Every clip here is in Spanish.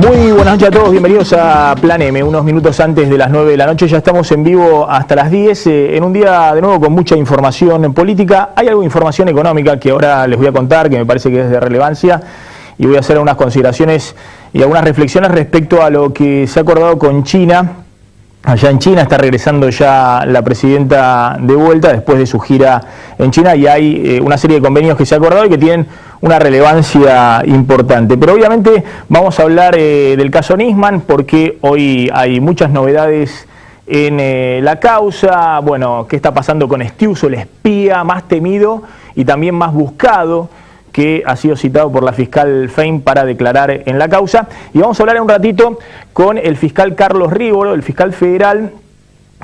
Muy buenas noches a todos, bienvenidos a Plan M, unos minutos antes de las 9 de la noche, ya estamos en vivo hasta las 10, en un día de nuevo con mucha información política. Hay algo de información económica que ahora les voy a contar, que me parece que es de relevancia, y voy a hacer algunas consideraciones y algunas reflexiones respecto a lo que se ha acordado con China. Allá en China está regresando ya la presidenta de vuelta después de su gira en China y hay una serie de convenios que se ha acordado y que tienen una relevancia importante. Pero obviamente vamos a hablar del caso Nisman porque hoy hay muchas novedades en la causa. Bueno, ¿qué está pasando con Estiuso, el espía más temido y también más buscado, que ha sido citado por la fiscal Fein para declarar en la causa? Y vamos a hablar un ratito con el fiscal Carlos Rívolo, el fiscal federal,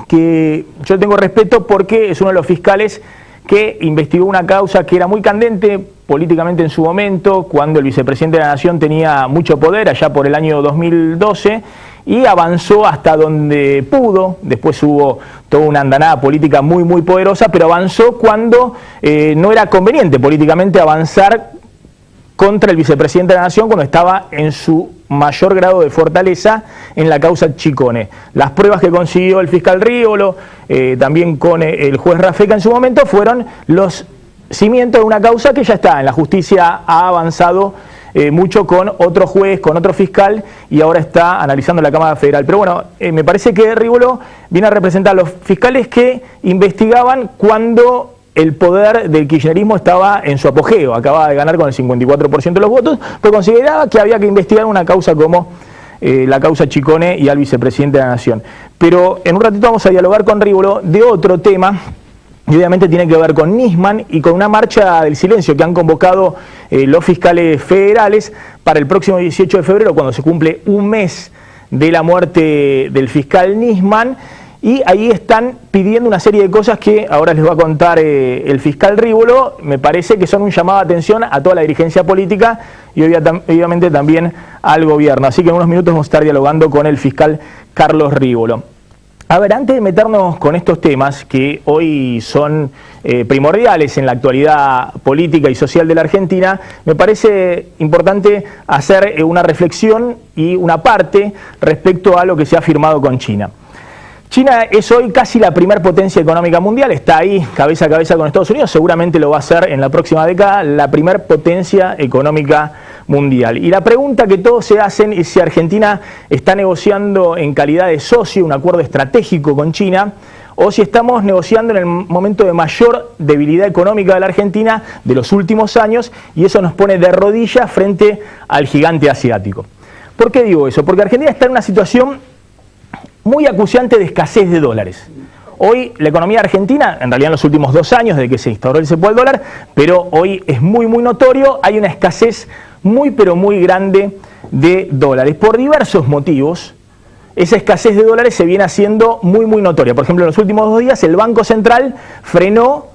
que yo tengo respeto porque es uno de los fiscales que investigó una causa que era muy candente políticamente en su momento, cuando el vicepresidente de la Nación tenía mucho poder, allá por el año 2012, y avanzó hasta donde pudo. Después hubo toda una andanada política muy poderosa, pero avanzó cuando no era conveniente políticamente avanzar contra el vicepresidente de la Nación, cuando estaba en su mayor grado de fortaleza en la causa Chicone. Las pruebas que consiguió el fiscal Rívolo, también con el juez Rafeca en su momento, fueron los cimientos de una causa que ya está en la justicia, ha avanzado mucho con otro juez, con otro fiscal, y ahora está analizando la Cámara Federal. Pero bueno, me parece que Rívolo viene a representar a los fiscales que investigaban cuando el poder del kirchnerismo estaba en su apogeo, acababa de ganar con el 54% de los votos, pero consideraba que había que investigar una causa como la causa Chicone y al vicepresidente de la Nación. Pero en un ratito vamos a dialogar con Rívolo de otro tema, y obviamente tiene que ver con Nisman y con una marcha del silencio que han convocado los fiscales federales para el próximo 18 de febrero, cuando se cumple un mes de la muerte del fiscal Nisman. Y ahí están pidiendo una serie de cosas que ahora les va a contar el fiscal Rívolo. Me parece que son un llamado de atención a toda la dirigencia política y obviamente también al gobierno. Así que en unos minutos vamos a estar dialogando con el fiscal Carlos Rívolo. A ver, antes de meternos con estos temas que hoy son primordiales en la actualidad política y social de la Argentina, me parece importante hacer una reflexión y una parte respecto a lo que se ha firmado con China. China es hoy casi la primer potencia económica mundial, está ahí cabeza a cabeza con Estados Unidos, seguramente lo va a ser en la próxima década la primer potencia económica mundial. Y la pregunta que todos se hacen es si Argentina está negociando en calidad de socio un acuerdo estratégico con China, o si estamos negociando en el momento de mayor debilidad económica de la Argentina de los últimos años, y eso nos pone de rodillas frente al gigante asiático. ¿Por qué digo eso? Porque Argentina está en una situación muy acuciante de escasez de dólares. Hoy la economía argentina, en realidad en los últimos 2 años desde que se instauró el cepo del dólar, pero hoy es muy notorio, hay una escasez muy grande de dólares. Por diversos motivos, esa escasez de dólares se viene haciendo muy notoria. Por ejemplo, en los últimos 2 días el Banco Central frenó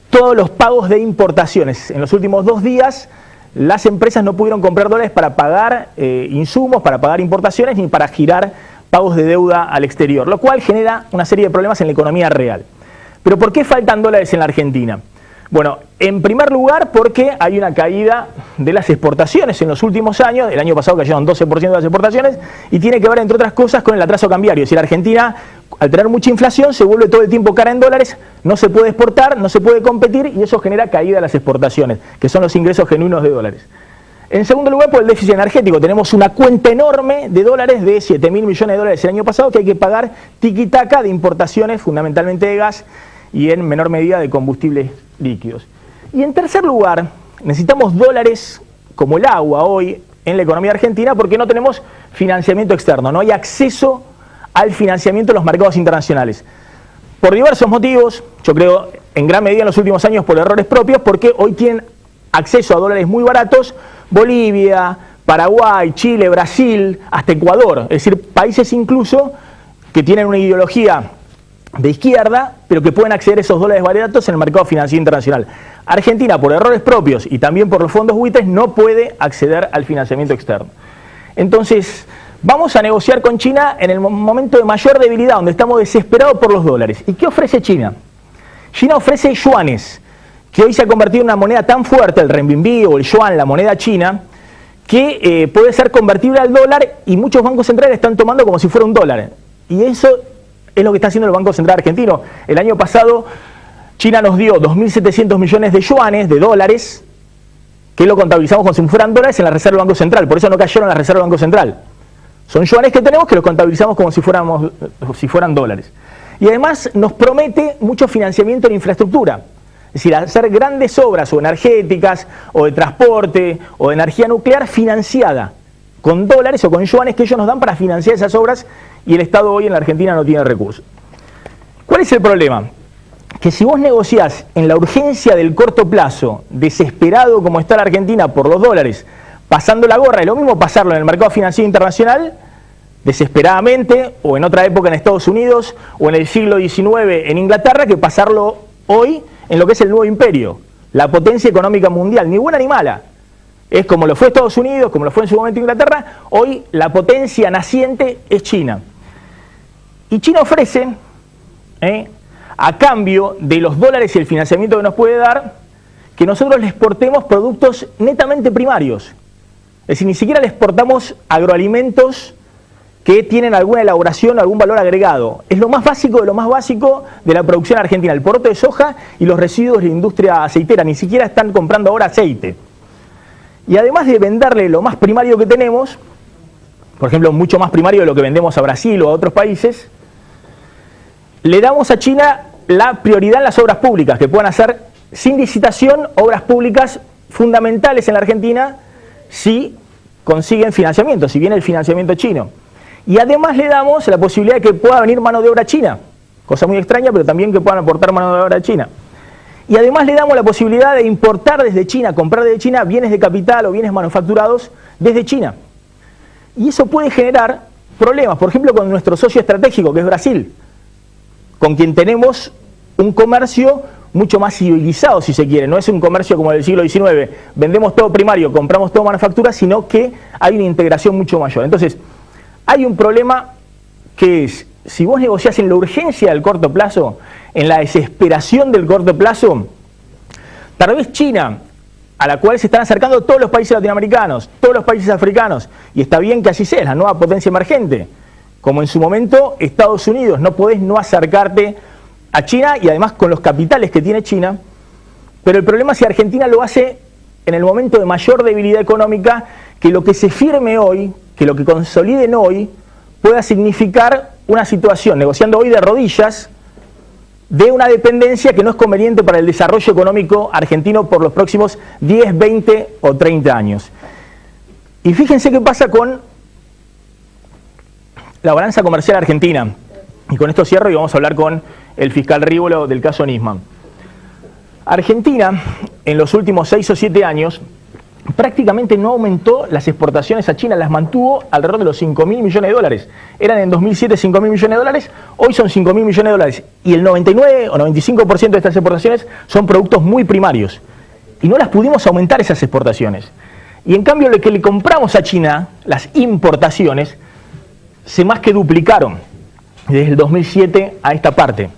todos los pagos de importaciones. En los últimos 2 días las empresas no pudieron comprar dólares para pagar insumos, para pagar importaciones, ni para girar pagos de deuda al exterior, lo cual genera una serie de problemas en la economía real. ¿Pero por qué faltan dólares en la Argentina? Bueno, en primer lugar porque hay una caída de las exportaciones en los últimos años. El año pasado cayeron 12% de las exportaciones y tiene que ver, entre otras cosas, con el atraso cambiario. Es decir, Argentina, al tener mucha inflación, se vuelve todo el tiempo cara en dólares, no se puede exportar, no se puede competir y eso genera caída de las exportaciones, que son los ingresos genuinos de dólares. En segundo lugar, por el déficit energético. Tenemos una cuenta enorme de dólares, de 7.000 millones de dólares el año pasado, que hay que pagar tiquitaca de importaciones, fundamentalmente de gas y en menor medida de combustibles líquidos. Y en tercer lugar, necesitamos dólares como el agua hoy en la economía argentina porque no tenemos financiamiento externo, no hay acceso al financiamiento en los mercados internacionales. Por diversos motivos, yo creo en gran medida en los últimos años por errores propios, porque hoy tienen acceso a dólares muy baratos Bolivia, Paraguay, Chile, Brasil, hasta Ecuador, es decir, países incluso que tienen una ideología de izquierda, pero que pueden acceder a esos dólares baratos en el mercado financiero internacional. Argentina, por errores propios y también por los fondos buitres, no puede acceder al financiamiento externo. Entonces, vamos a negociar con China en el momento de mayor debilidad, donde estamos desesperados por los dólares. ¿Y qué ofrece China? China ofrece yuanes, que hoy se ha convertido en una moneda tan fuerte, el renminbi o el yuan, la moneda china, que puede ser convertible al dólar y muchos bancos centrales están tomando como si fuera un dólar. Y eso es lo que está haciendo el Banco Central Argentino. El año pasado China nos dio 2.700 millones de yuanes, de dólares, que lo contabilizamos como si fueran dólares en la Reserva del Banco Central. Por eso no cayeron en la Reserva del Banco Central. Son yuanes que tenemos que los contabilizamos como si fueran dólares. Y además nos promete mucho financiamiento en infraestructura. Es decir, hacer grandes obras o energéticas, o de transporte, o de energía nuclear financiada con dólares o con yuanes que ellos nos dan para financiar esas obras, y el Estado hoy en la Argentina no tiene recursos. ¿Cuál es el problema? Que si vos negociás en la urgencia del corto plazo, desesperado como está la Argentina por los dólares, pasando la gorra, y lo mismo pasarlo en el mercado financiero internacional, desesperadamente, o en otra época en Estados Unidos, o en el siglo XIX en Inglaterra, que pasarlo hoy en lo que es el nuevo imperio, la potencia económica mundial, ni buena ni mala. Es como lo fue Estados Unidos, como lo fue en su momento Inglaterra, hoy la potencia naciente es China. Y China ofrece, a cambio de los dólares y el financiamiento que nos puede dar, que nosotros le exportemos productos netamente primarios. Es decir, ni siquiera le exportamos agroalimentos que tienen alguna elaboración, algún valor agregado. Es lo más básico de lo más básico de la producción argentina, el poroto de soja y los residuos de la industria aceitera. Ni siquiera están comprando ahora aceite. Y además de venderle lo más primario que tenemos, por ejemplo, mucho más primario de lo que vendemos a Brasil o a otros países, le damos a China la prioridad en las obras públicas, que puedan hacer sin licitación obras públicas fundamentales en la Argentina si consiguen financiamiento, si viene el financiamiento chino. Y además le damos la posibilidad de que pueda venir mano de obra china, cosa muy extraña, pero también que puedan aportar mano de obra china. Y además le damos la posibilidad de importar desde China, comprar desde China bienes de capital o bienes manufacturados desde China. Y eso puede generar problemas, por ejemplo, con nuestro socio estratégico, que es Brasil, con quien tenemos un comercio mucho más civilizado, si se quiere. No es un comercio como del siglo XIX, vendemos todo primario, compramos todo manufactura, sino que hay una integración mucho mayor. Entonces, hay un problema que es, si vos negociás en la urgencia del corto plazo, en la desesperación del corto plazo, tal vez China, a la cual se están acercando todos los países latinoamericanos, todos los países africanos, y está bien que así sea, es la nueva potencia emergente, como en su momento Estados Unidos, no podés no acercarte a China, y además con los capitales que tiene China, pero el problema es si Argentina lo hace en el momento de mayor debilidad económica, que lo que se firme hoy, que lo que consoliden hoy, pueda significar una situación, negociando hoy de rodillas, de una dependencia que no es conveniente para el desarrollo económico argentino por los próximos 10, 20 o 30 años. Y fíjense qué pasa con la balanza comercial argentina. Y con esto cierro y vamos a hablar con el fiscal Rívolo del caso Nisman. Argentina, en los últimos 6 o 7 años, prácticamente no aumentó las exportaciones a China, las mantuvo alrededor de los 5.000 millones de dólares. Eran en 2007 5.000 millones de dólares, hoy son 5.000 millones de dólares. Y el 99 o 95% de estas exportaciones son productos muy primarios. Y no las pudimos aumentar esas exportaciones. Y en cambio lo que le compramos a China, las importaciones, se más que duplicaron desde el 2007 a esta parte.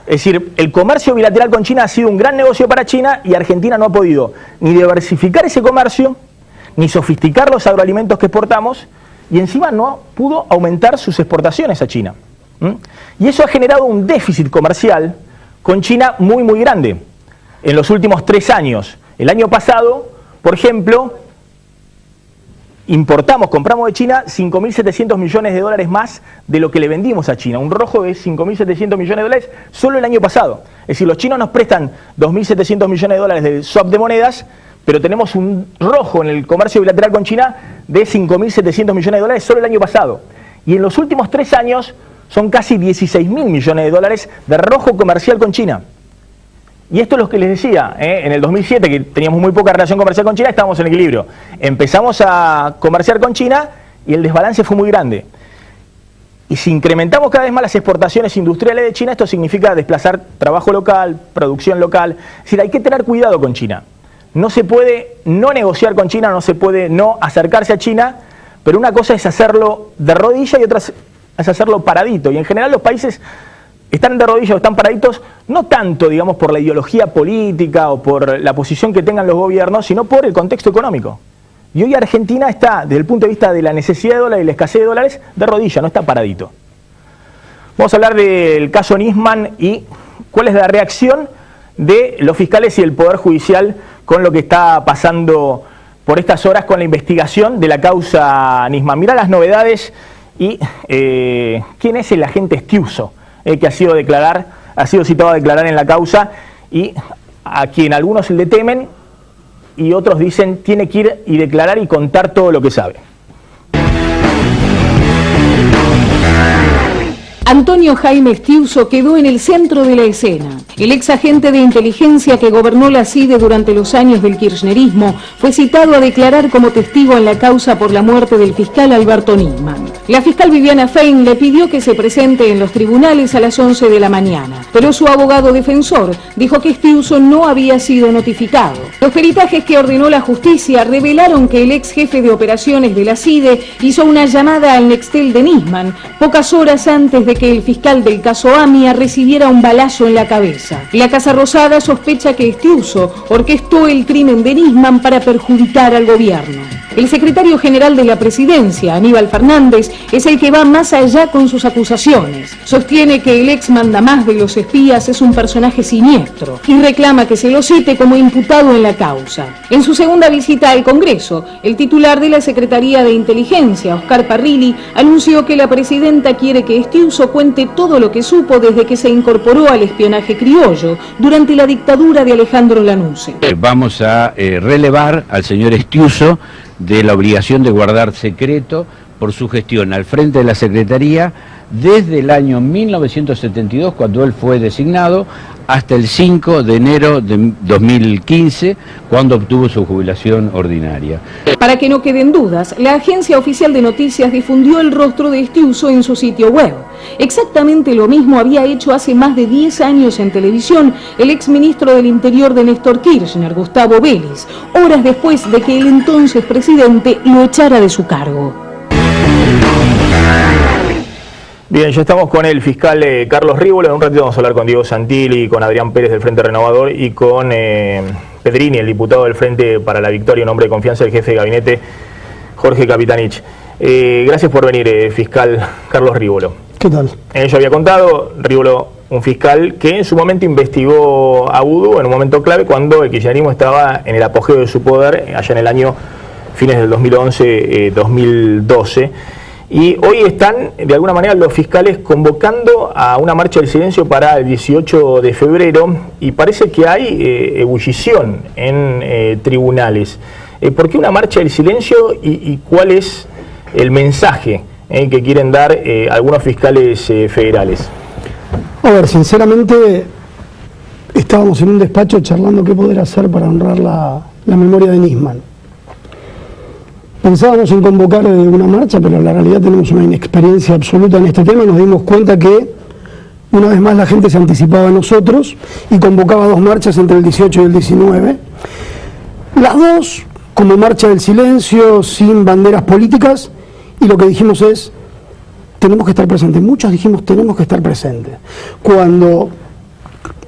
Es decir, el comercio bilateral con China ha sido un gran negocio para China y Argentina no ha podido ni diversificar ese comercio, ni sofisticar los agroalimentos que exportamos, y encima no pudo aumentar sus exportaciones a China. Y eso ha generado un déficit comercial con China muy, muy grande en los últimos 3 años. El año pasado, por ejemplo, compramos de China 5.700 millones de dólares más de lo que le vendimos a China. Un rojo de 5.700 millones de dólares solo el año pasado. Es decir, los chinos nos prestan 2.700 millones de dólares de swap de monedas, pero tenemos un rojo en el comercio bilateral con China de 5.700 millones de dólares solo el año pasado. Y en los últimos 3 años son casi 16.000 millones de dólares de rojo comercial con China. Y esto es lo que les decía, en el 2007, que teníamos muy poca relación comercial con China, estábamos en equilibrio. Empezamos a comerciar con China y el desbalance fue muy grande. Y si incrementamos cada vez más las exportaciones industriales de China, esto significa desplazar trabajo local, producción local. Es decir, hay que tener cuidado con China. No se puede no negociar con China, no se puede no acercarse a China, pero una cosa es hacerlo de rodilla y otra es hacerlo paradito. Y en general los países están de rodillas o están paraditos, no tanto, digamos, por la ideología política o por la posición que tengan los gobiernos, sino por el contexto económico. Y hoy Argentina está, desde el punto de vista de la necesidad de dólares y la escasez de dólares, de rodillas, no está paradito. Vamos a hablar del caso Nisman y cuál es la reacción de los fiscales y el Poder Judicial con lo que está pasando por estas horas con la investigación de la causa Nisman. Mirá las novedades y quién es el agente Estiuso que ha sido citado a declarar en la causa y a quien algunos le temen y otros dicen tiene que ir y declarar y contar todo lo que sabe. Antonio Jaime Estiuso quedó en el centro de la escena. El ex agente de inteligencia que gobernó la CIDE durante los años del kirchnerismo fue citado a declarar como testigo en la causa por la muerte del fiscal Alberto Nisman. La fiscal Viviana Fein le pidió que se presente en los tribunales a las 11 de la mañana, pero su abogado defensor dijo que Estiuso no había sido notificado. Los peritajes que ordenó la justicia revelaron que el ex jefe de operaciones de la CIDE hizo una llamada al Nextel de Nisman pocas horas antes de que el fiscal del caso AMIA recibiera un balazo en la cabeza. La Casa Rosada sospecha que Estiuso orquestó el crimen de Nisman para perjudicar al gobierno. El secretario general de la presidencia, Aníbal Fernández, es el que va más allá con sus acusaciones. Sostiene que el ex mandamás de los espías es un personaje siniestro y reclama que se lo cite como imputado en la causa. En su segunda visita al Congreso, el titular de la Secretaría de Inteligencia, Oscar Parrilli, anunció que la presidenta quiere que Estiuso cuente todo lo que supo desde que se incorporó al espionaje criollo durante la dictadura de Alejandro Lanusse. Vamos a relevar al señor Estiuso de la obligación de guardar secreto por su gestión al frente de la Secretaría desde el año 1972, cuando él fue designado, hasta el 5 de enero de 2015, cuando obtuvo su jubilación ordinaria. Para que no queden dudas, la agencia oficial de noticias difundió el rostro de Estiuso en su sitio web. Exactamente lo mismo había hecho hace más de 10 años en televisión el exministro del Interior de Néstor Kirchner, Gustavo Vélez, horas después de que el entonces presidente lo echara de su cargo. Bien, ya estamos con el fiscal Carlos Rívolo. En un ratito vamos a hablar con Diego Santilli, con Adrián Pérez del Frente Renovador y con Pedrini, el diputado del Frente para la Victoria, en nombre de confianza del jefe de gabinete, Jorge Capitanich. Gracias por venir, fiscal Carlos Rívolo. ¿Qué tal? Yo había contado, Rívolo, un fiscal que en su momento investigó a Vudú en un momento clave cuando el kirchnerismo estaba en el apogeo de su poder, allá en el año fines del 2011-2012. Y hoy están, de alguna manera, los fiscales convocando a una marcha del silencio para el 18 de febrero y parece que hay ebullición en tribunales. ¿Por qué una marcha del silencio y cuál es el mensaje que quieren dar algunos fiscales federales? A ver, sinceramente, estábamos en un despacho charlando qué poder hacer para honrar la memoria de Nisman. Pensábamos en convocar una marcha, pero en la realidad tenemos una inexperiencia absoluta en este tema. Nos dimos cuenta que una vez más la gente se anticipaba a nosotros y convocaba dos marchas entre el 18 y el 19. Las dos como marcha del silencio, sin banderas políticas, y lo que dijimos es, tenemos que estar presentes. Muchos dijimos, tenemos que estar presentes. Cuando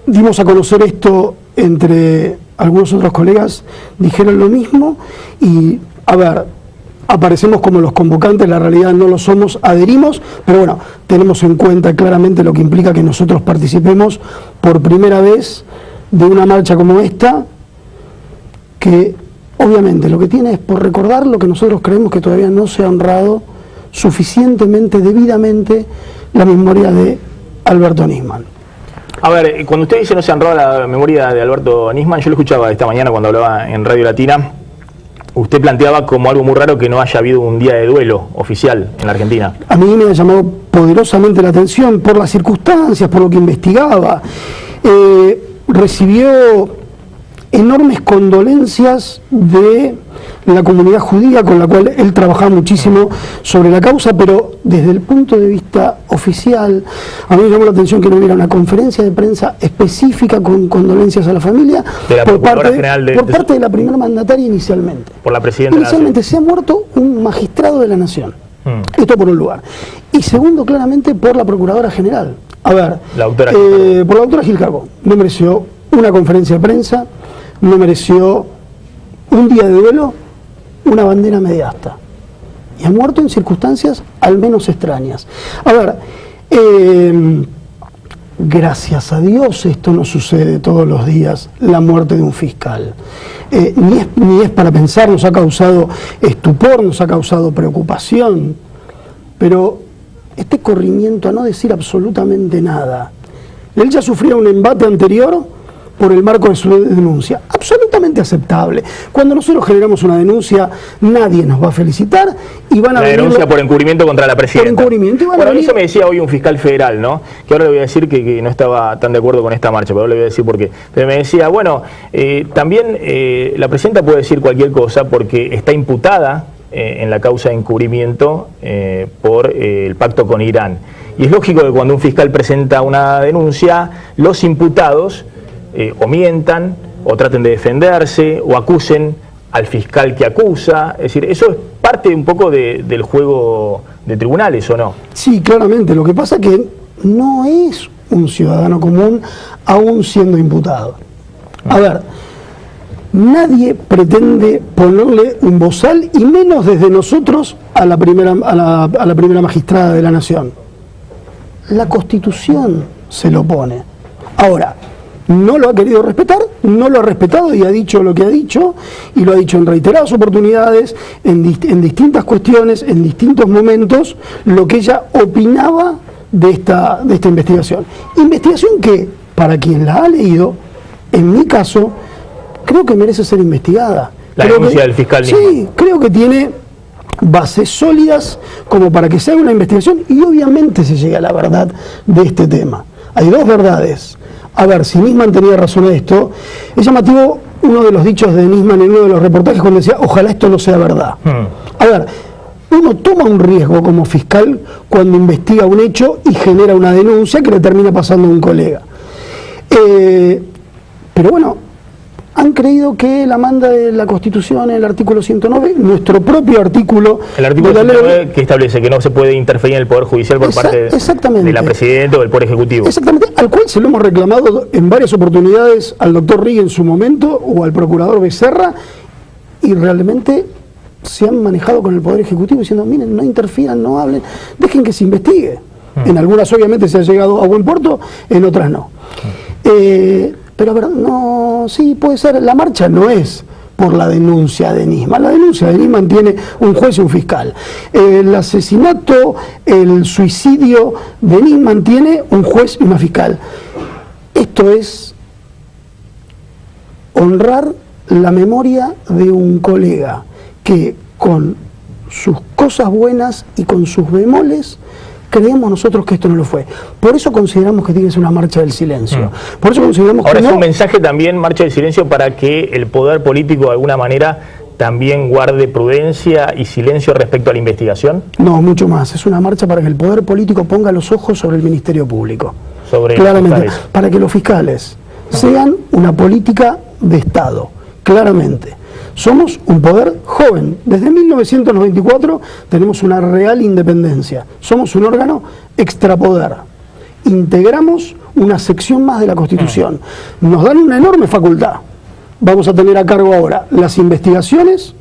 dimos a conocer esto entre algunos otros colegas, dijeron lo mismo y, a ver, aparecemos como los convocantes, la realidad no lo somos, adherimos, pero bueno, tenemos en cuenta claramente lo que implica que nosotros participemos por primera vez de una marcha como esta, que obviamente lo que tiene es por recordar lo que nosotros creemos que todavía no se ha honrado suficientemente, debidamente, la memoria de Alberto Nisman. A ver, cuando usted dice no se ha honrado la memoria de Alberto Nisman, yo lo escuchaba esta mañana cuando hablaba en Radio Latina. Usted planteaba como algo muy raro que no haya habido un día de duelo oficial en la Argentina. A mí me ha llamado poderosamente la atención por las circunstancias, por lo que investigaba. Recibió enormes condolencias de la comunidad judía con la cual él trabajaba muchísimo sobre la causa, pero desde el punto de vista oficial, a mí me llamó la atención que no hubiera una conferencia de prensa específica con condolencias a la familia por parte de la primera mandataria inicialmente. Por la presidenta. Inicialmente se ha muerto un magistrado de la Nación. Esto por un lugar. Y segundo, claramente, por la Procuradora General. A ver, por la doctora Gil Carbó. No mereció una conferencia de prensa, no mereció un día de duelo, una bandera mediasta. Y ha muerto en circunstancias al menos extrañas. A ver, gracias a Dios esto no sucede todos los días, la muerte de un fiscal. Ni es para pensar, nos ha causado estupor, nos ha causado preocupación, pero este corrimiento a no decir absolutamente nada. Él ya sufría un embate anterior por el marco de su denuncia, absolutamente aceptable. Cuando nosotros generamos una denuncia, nadie nos va a felicitar y van a la denuncia por encubrimiento contra la presidenta. Por encubrimiento. Bueno, eso me decía hoy un fiscal federal, ¿no? Que ahora le voy a decir que no estaba tan de acuerdo con esta marcha, pero ahora le voy a decir por qué. Pero me decía, bueno, también la presidenta puede decir cualquier cosa porque está imputada en la causa de encubrimiento por el pacto con Irán. Y es lógico que cuando un fiscal presenta una denuncia, los imputados o mientan, o traten de defenderse, o acusen al fiscal que acusa. Es decir, eso es parte un poco del juego de tribunales, ¿o no? Sí, claramente. Lo que pasa es que no es un ciudadano común aún siendo imputado. A ver, nadie pretende ponerle un bozal, y menos desde nosotros, a la primera magistrada de la Nación. La Constitución se lo pone. Ahora, no lo ha querido respetar, no lo ha respetado y ha dicho lo que ha dicho, y lo ha dicho en reiteradas oportunidades, en distintas cuestiones, en distintos momentos, lo que ella opinaba de esta investigación. Investigación que, para quien la ha leído, en mi caso, creo que merece ser investigada. La denuncia del fiscal mismo. Sí, creo que tiene bases sólidas como para que se haga una investigación y obviamente se llegue a la verdad de este tema. Hay dos verdades. A ver, si Nisman tenía razón en esto, es llamativo uno de los dichos de Nisman en uno de los reportajes cuando decía, ojalá esto no sea verdad. A ver, uno toma un riesgo como fiscal cuando investiga un hecho y genera una denuncia que le termina pasando a un colega. Pero bueno, han creído que la manda de la Constitución, el artículo 109, nuestro propio artículo... El artículo de la 109 ley, que establece que no se puede interferir en el Poder Judicial por parte de la Presidenta o del Poder Ejecutivo. Exactamente, al cual se lo hemos reclamado en varias oportunidades al doctor Rigg en su momento o al procurador Becerra, y realmente se han manejado con el Poder Ejecutivo diciendo, miren, no interfieran, no hablen, dejen que se investigue. En algunas obviamente se ha llegado a buen puerto, en otras no. Pero a ver, no, sí, puede ser, la marcha no es por la denuncia de Nisman. La denuncia de Nisman tiene un juez y un fiscal. El asesinato, el suicidio de Nisman tiene un juez y una fiscal. Esto es honrar la memoria de un colega que con sus cosas buenas y con sus bemoles creemos nosotros que esto no lo fue. Por eso consideramos que tiene que ser una marcha del silencio. Por eso consideramos Ahora que es no... un mensaje también, marcha del silencio, para que el poder político de alguna manera también guarde prudencia y silencio respecto a la investigación. No, mucho más. Es una marcha para que el poder político ponga los ojos sobre el Ministerio Público. Sobre claramente, los fiscales. para que los fiscales sean una política de Estado, claramente. Somos un poder joven. Desde 1994 tenemos una real independencia. Somos un órgano extrapoder. Integramos una sección más de la Constitución. Nos dan una enorme facultad. Vamos a tener a cargo ahora las investigaciones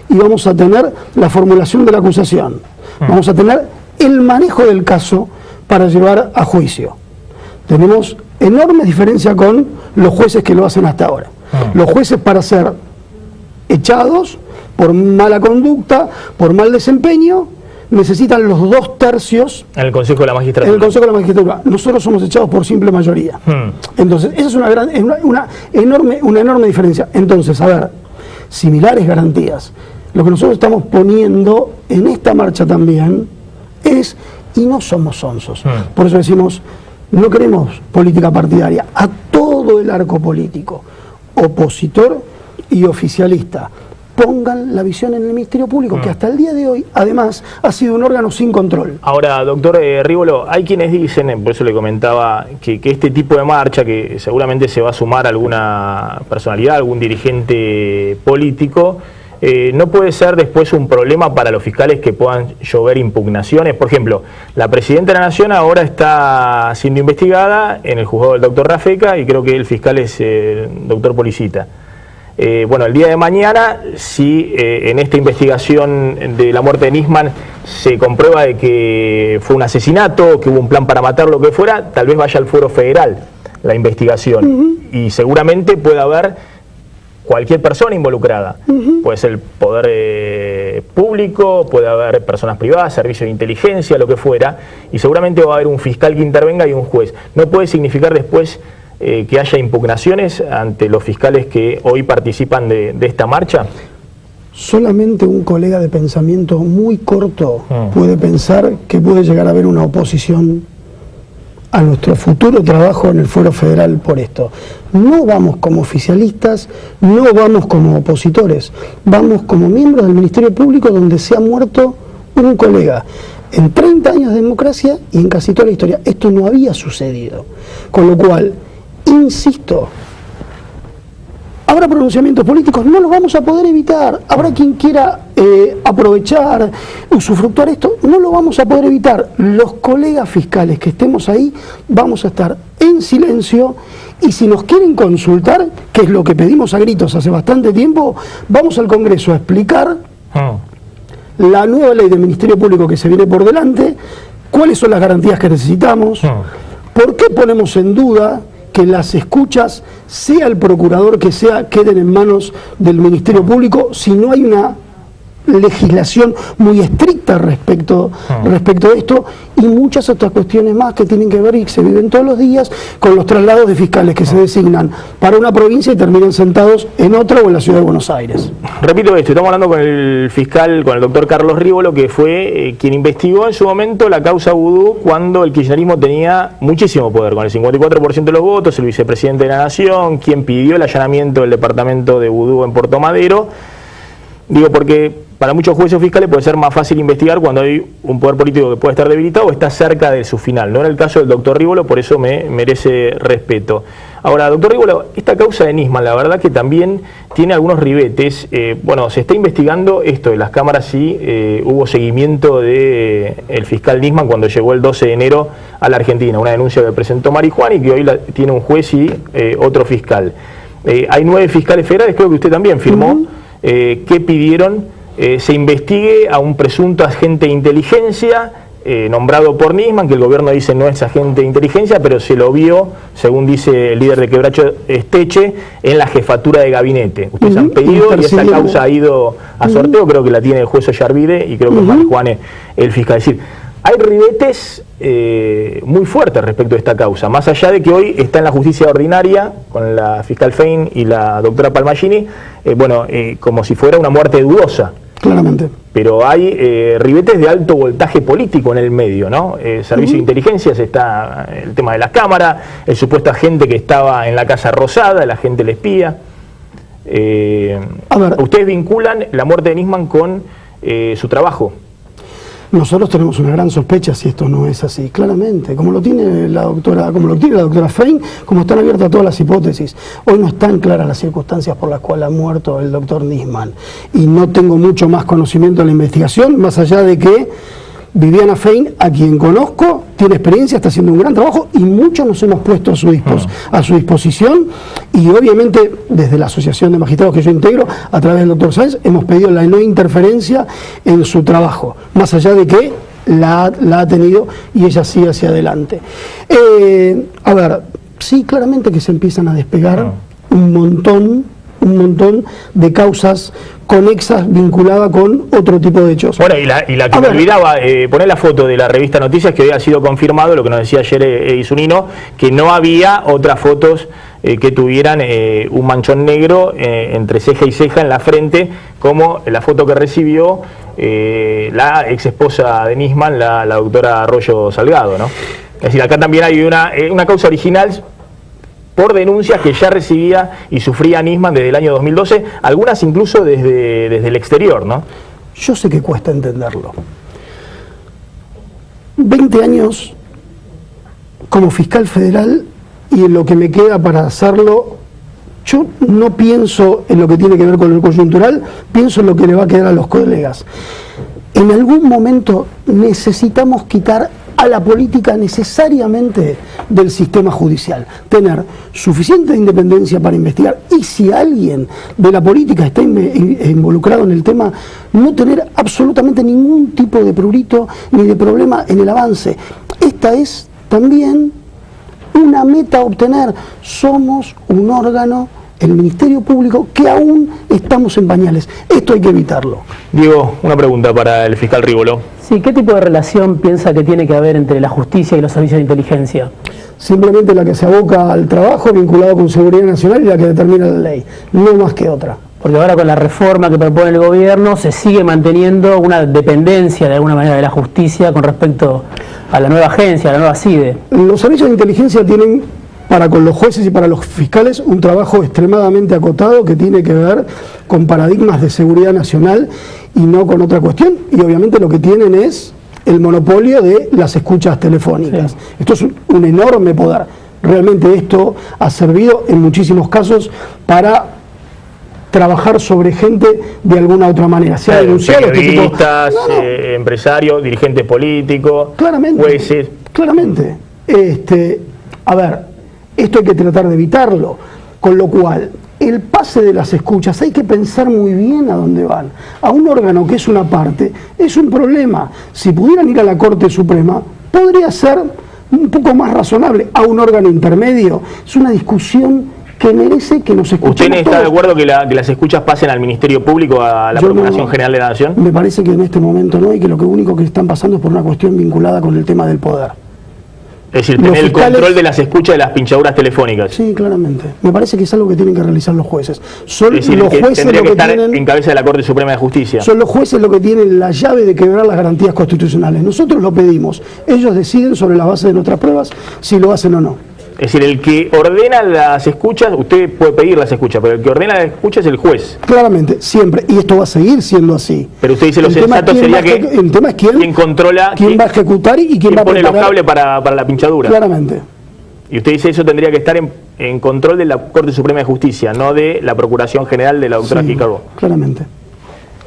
y vamos a tener la formulación de la acusación. Vamos a tener el manejo del caso para llevar a juicio. Tenemos enorme diferencia con los jueces que lo hacen hasta ahora. Los jueces, para ser echados por mala conducta, por mal desempeño, necesitan los 2/3 en el Consejo de la Magistratura. En el Consejo de la Magistratura. Nosotros somos echados por simple mayoría. Entonces, esa es una enorme diferencia. Entonces, a ver, similares garantías. Lo que nosotros estamos poniendo en esta marcha también es, y no somos sonsos. Por eso decimos, no queremos política partidaria. A todo el arco político, opositor y oficialista, pongan la visión en el Ministerio Público, que hasta el día de hoy, además, ha sido un órgano sin control. Ahora, doctor Rívolo, hay quienes dicen, por eso le comentaba, que este tipo de marcha, que seguramente se va a sumar alguna personalidad, algún dirigente político, no puede ser después un problema para los fiscales que puedan llover impugnaciones. Por ejemplo, la Presidenta de la Nación ahora está siendo investigada en el juzgado del doctor Rafeca, y creo que el fiscal es el doctor Policita. Bueno, el día de mañana, si en esta investigación de la muerte de Nisman se comprueba de que fue un asesinato, que hubo un plan para matar, lo que fuera, tal vez vaya al fuero federal la investigación. Y seguramente puede haber cualquier persona involucrada. Puede ser el poder público, puede haber personas privadas, servicios de inteligencia, lo que fuera, y seguramente va a haber un fiscal que intervenga y un juez. No puede significar después que haya impugnaciones ante los fiscales que hoy participan de esta marcha. Solamente un colega de pensamiento muy corto puede pensar que puede llegar a haber una oposición a nuestro futuro trabajo en el fuero federal por esto. No vamos como oficialistas, no vamos como opositores, vamos como miembros del Ministerio Público donde se ha muerto un colega. En 30 años de democracia y en casi toda la historia esto no había sucedido. Con lo cual, insisto, habrá pronunciamientos políticos, no los vamos a poder evitar. Habrá quien quiera aprovechar, usufructuar esto, no lo vamos a poder evitar. Los colegas fiscales que estemos ahí vamos a estar en silencio, y si nos quieren consultar, que es lo que pedimos a gritos hace bastante tiempo, vamos al Congreso a explicar la nueva ley del Ministerio Público que se viene por delante, cuáles son las garantías que necesitamos, por qué ponemos en duda que las escuchas, sea el procurador que sea, queden en manos del Ministerio Público si no hay una legislación muy estricta respecto de esto, y muchas otras cuestiones más que tienen que ver y que se viven todos los días con los traslados de fiscales que se designan para una provincia y terminan sentados en otra o en la ciudad de Buenos Aires. Repito esto, estamos hablando con el fiscal, con el doctor Carlos Rívolo, que fue quien investigó en su momento la causa Vudú cuando el kirchnerismo tenía muchísimo poder, con el 54% de los votos, el vicepresidente de la Nación, quien pidió el allanamiento del departamento de Vudú en Puerto Madero. Digo porque para muchos jueces fiscales puede ser más fácil investigar cuando hay un poder político que puede estar debilitado o está cerca de su final. No en el caso del doctor Rívolo, por eso me merece respeto. Ahora, doctor Rívolo, esta causa de Nisman, la verdad que también tiene algunos ribetes. Bueno, se está investigando esto de las cámaras, si hubo seguimiento del fiscal Nisman cuando llegó el 12 de enero a la Argentina, una denuncia que presentó Marijuán y que hoy tiene un juez y otro fiscal. Hay 9 fiscales federales, creo que usted también firmó, que pidieron se investigue a un presunto agente de inteligencia nombrado por Nisman, que el gobierno dice no es agente de inteligencia, pero se lo vio, según dice el líder de Quebracho Esteche, en la jefatura de gabinete. Ustedes han pedido y esa causa ha ido a sorteo, creo que la tiene el juez Ollarvide y creo que Marijuán es el fiscal. Es decir, hay ribetes muy fuertes respecto a esta causa, más allá de que hoy está en la justicia ordinaria con la fiscal Fein y la doctora Palmagini, como si fuera una muerte dudosa. Claramente. Pero hay ribetes de alto voltaje político en el medio, ¿no? Servicio de inteligencias, está el tema de las cámaras, el supuesto agente que estaba en la Casa Rosada, el agente del espía. Ustedes vinculan la muerte de Nisman con su trabajo. Nosotros tenemos una gran sospecha si esto no es así, claramente, como lo tiene la doctora Fein, como están abiertas todas las hipótesis. Hoy no están claras las circunstancias por las cuales ha muerto el doctor Nisman, y no tengo mucho más conocimiento de la investigación, más allá de que Viviana Fein, a quien conozco, tiene experiencia, está haciendo un gran trabajo y muchos nos hemos puesto a su disposición, y obviamente desde la Asociación de Magistrados que yo integro, a través del doctor Sáenz, hemos pedido la no interferencia en su trabajo, más allá de que la ha tenido y ella sigue hacia adelante. Sí, claramente que se empiezan a despegar un montón de causas conexas vinculadas con otro tipo de hechos. Bueno, y la que me olvidaba, poner la foto de la revista Noticias, que hoy ha sido confirmado, lo que nos decía ayer Edisonino, que no había otras fotos que tuvieran un manchón negro entre ceja y ceja en la frente, como la foto que recibió la ex esposa de Nisman, la doctora Arroyo Salgado, ¿no? Es decir, acá también hay una causa original por denuncias que ya recibía y sufría Nisman desde el año 2012, algunas incluso desde el exterior, ¿no? Yo sé que cuesta entenderlo. 20 años como fiscal federal, y en lo que me queda para hacerlo, yo no pienso en lo que tiene que ver con lo coyuntural, pienso en lo que le va a quedar a los colegas. En algún momento necesitamos quitar a la política necesariamente del sistema judicial. Tener suficiente independencia para investigar, y si alguien de la política está involucrado en el tema, no tener absolutamente ningún tipo de prurito ni de problema en el avance. Esta es también una meta a obtener. Somos un órgano, el Ministerio Público, que aún estamos en pañales. Esto hay que evitarlo. Diego, una pregunta para el fiscal Rívolo. Sí, ¿qué tipo de relación piensa que tiene que haber entre la justicia y los servicios de inteligencia? Simplemente la que se aboca al trabajo vinculado con seguridad nacional y la que determina la ley, no más que otra. Porque ahora con la reforma que propone el gobierno se sigue manteniendo una dependencia de alguna manera de la justicia con respecto a la nueva agencia, a la nueva CIDE. Los servicios de inteligencia tienen, para con los jueces y para los fiscales, un trabajo extremadamente acotado que tiene que ver con paradigmas de seguridad nacional y no con otra cuestión, y obviamente lo que tienen es el monopolio de las escuchas telefónicas. Sí. Esto es un enorme poder. Realmente esto ha servido en muchísimos casos para trabajar sobre gente de alguna otra manera. Se ha denunciado periodistas, empresarios, dirigentes políticos, claramente, jueces. Claramente. A ver, esto hay que tratar de evitarlo, con lo cual el pase de las escuchas hay que pensar muy bien a dónde van. A un órgano que es una parte es un problema. Si pudieran ir a la Corte Suprema, podría ser un poco más razonable. A un órgano intermedio es una discusión que merece que nos escuchemos. ¿Usted está todos. de acuerdo que las escuchas pasen al Ministerio Público, a la Procuración General de la Nación? Me parece que en este momento no, y que lo único que están pasando es por una cuestión vinculada con el tema del poder. Es decir, tener el control de las escuchas de las pinchaduras telefónicas. Sí, claramente. Me parece que es algo que tienen que realizar los jueces. Son es decir, los jueces tendría lo que estar tienen, en cabeza de la Corte Suprema de Justicia. Son los jueces los que tienen la llave de quebrar las garantías constitucionales. Nosotros lo pedimos. Ellos deciden sobre la base de nuestras pruebas si lo hacen o no. Es decir, el que ordena las escuchas, usted puede pedir las escuchas, pero el que ordena las escuchas es el juez. Claramente, siempre. Y esto va a seguir siendo así. Pero usted dice lo sensato sería que el tema es quién controla, quién va a ejecutar y quién va a pone los cables para la pinchadura. Claramente. Y usted dice eso tendría que estar en control de la Corte Suprema de Justicia, no de la Procuración General de la doctora Gicarbo. Claramente.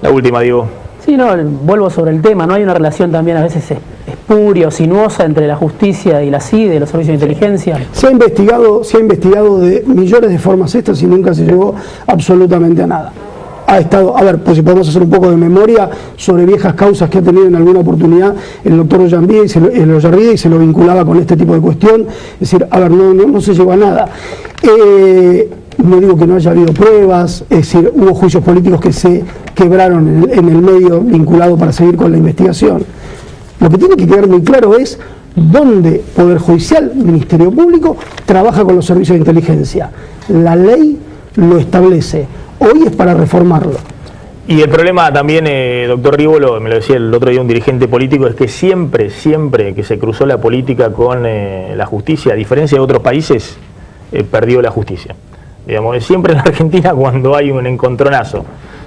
La última, Diego. Sí, no, vuelvo sobre el tema, ¿no? Hay una relación también a veces espuria o sinuosa entre la justicia y la CIDE, los servicios de inteligencia. Se ha investigado de millones de formas estas y nunca se llegó absolutamente a nada. Ha estado, a ver, pues si podemos hacer un poco de memoria sobre viejas causas que ha tenido en alguna oportunidad el doctor Ollarvide y se lo vinculaba con este tipo de cuestión. Es decir, a ver, no se llegó a nada. No digo que no haya habido pruebas, es decir, hubo juicios políticos que se quebraron en el medio vinculado para seguir con la investigación. Lo que tiene que quedar muy claro es dónde Poder Judicial, Ministerio Público, trabaja con los servicios de inteligencia. La ley lo establece. Hoy es para reformarlo. Y el problema también, doctor Rívolo, me lo decía el otro día un dirigente político, es que siempre que se cruzó la política con la justicia, a diferencia de otros países, perdió la justicia. Digamos, siempre en la Argentina cuando hay un encontronazo,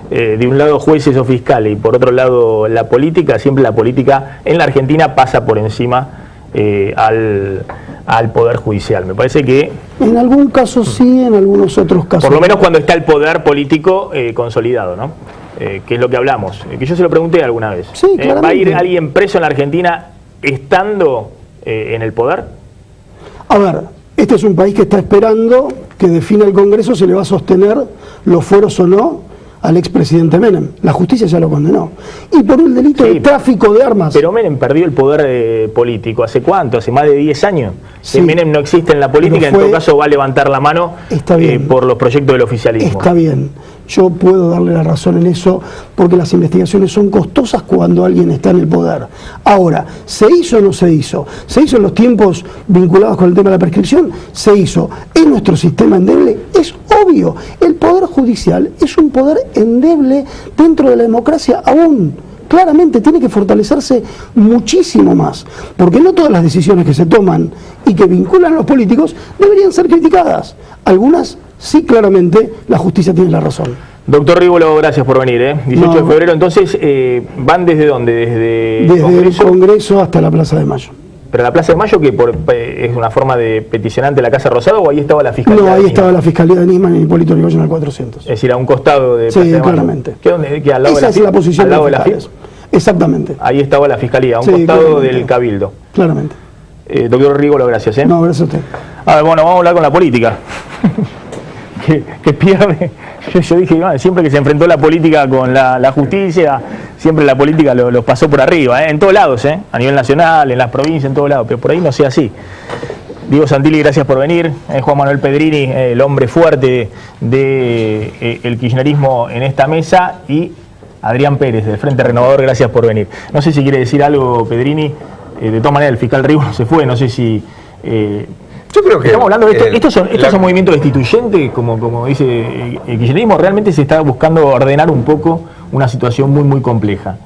de un lado jueces o fiscales y por otro lado la política, siempre la política en la Argentina pasa por encima al Poder Judicial. Me parece que... En algún caso sí, en algunos otros casos por lo menos cuando está el poder político consolidado, ¿no? Que es lo que hablamos, que yo se lo pregunté alguna vez. Sí, ¿Va a ir alguien preso en la Argentina estando en el poder? A ver, este es un país que está esperando que defina el Congreso si le va a sostener los fueros o no al expresidente Menem. La justicia ya lo condenó. Y por un delito de tráfico de armas. Pero Menem perdió el poder político. ¿Hace cuánto? ¿Hace más de 10 años? Sí, que Menem no existe en la política, en todo caso va a levantar la mano por los proyectos del oficialismo. Está bien. Yo puedo darle la razón en eso porque las investigaciones son costosas cuando alguien está en el poder. Ahora, ¿se hizo o no se hizo? ¿Se hizo en los tiempos vinculados con el tema de la prescripción? Se hizo. ¿Es nuestro sistema endeble? Es obvio. El Poder Judicial es un poder endeble dentro de la democracia aún. Claramente tiene que fortalecerse muchísimo más, porque no todas las decisiones que se toman y que vinculan a los políticos deberían ser criticadas. Algunas sí, claramente la justicia tiene la razón. Doctor Rívolo, gracias por venir. 18 de febrero, entonces, ¿van desde dónde? Desde el Congreso hasta la Plaza de Mayo. ¿Pero la Plaza de Mayo que es una forma de peticionante de la Casa Rosada o ahí estaba la Fiscalía? No, ahí estaba la Fiscalía de Nisman en Hipólito Yrigoyen al 400. Es decir, a un costado de Plaza de Mayo. Claramente. ¿Qué al lado Esa es la posición de los fiscales. Exactamente. Ahí estaba la Fiscalía, a un Sí, costado claramente. del Cabildo. Claramente. Doctor Rigolo, gracias. No, gracias a usted. A ver, bueno, vamos a hablar con la política. que pierde. Yo dije, bueno, siempre que se enfrentó la política con la justicia, siempre la política los pasó por arriba, en todos lados, a nivel nacional, en las provincias, en todos lados, pero por ahí no sea así. Diego Santilli, gracias por venir. Juan Manuel Pedrini, el hombre fuerte del kirchnerismo en esta mesa, y Adrián Pérez, del Frente Renovador, gracias por venir. No sé si quiere decir algo, Pedrini. De todas maneras, el fiscal Rigolo se fue, no sé si... Yo creo que... Estamos hablando de esto, estos son movimientos destituyentes, como dice el kirchnerismo. Realmente se está buscando ordenar un poco una situación muy, muy compleja.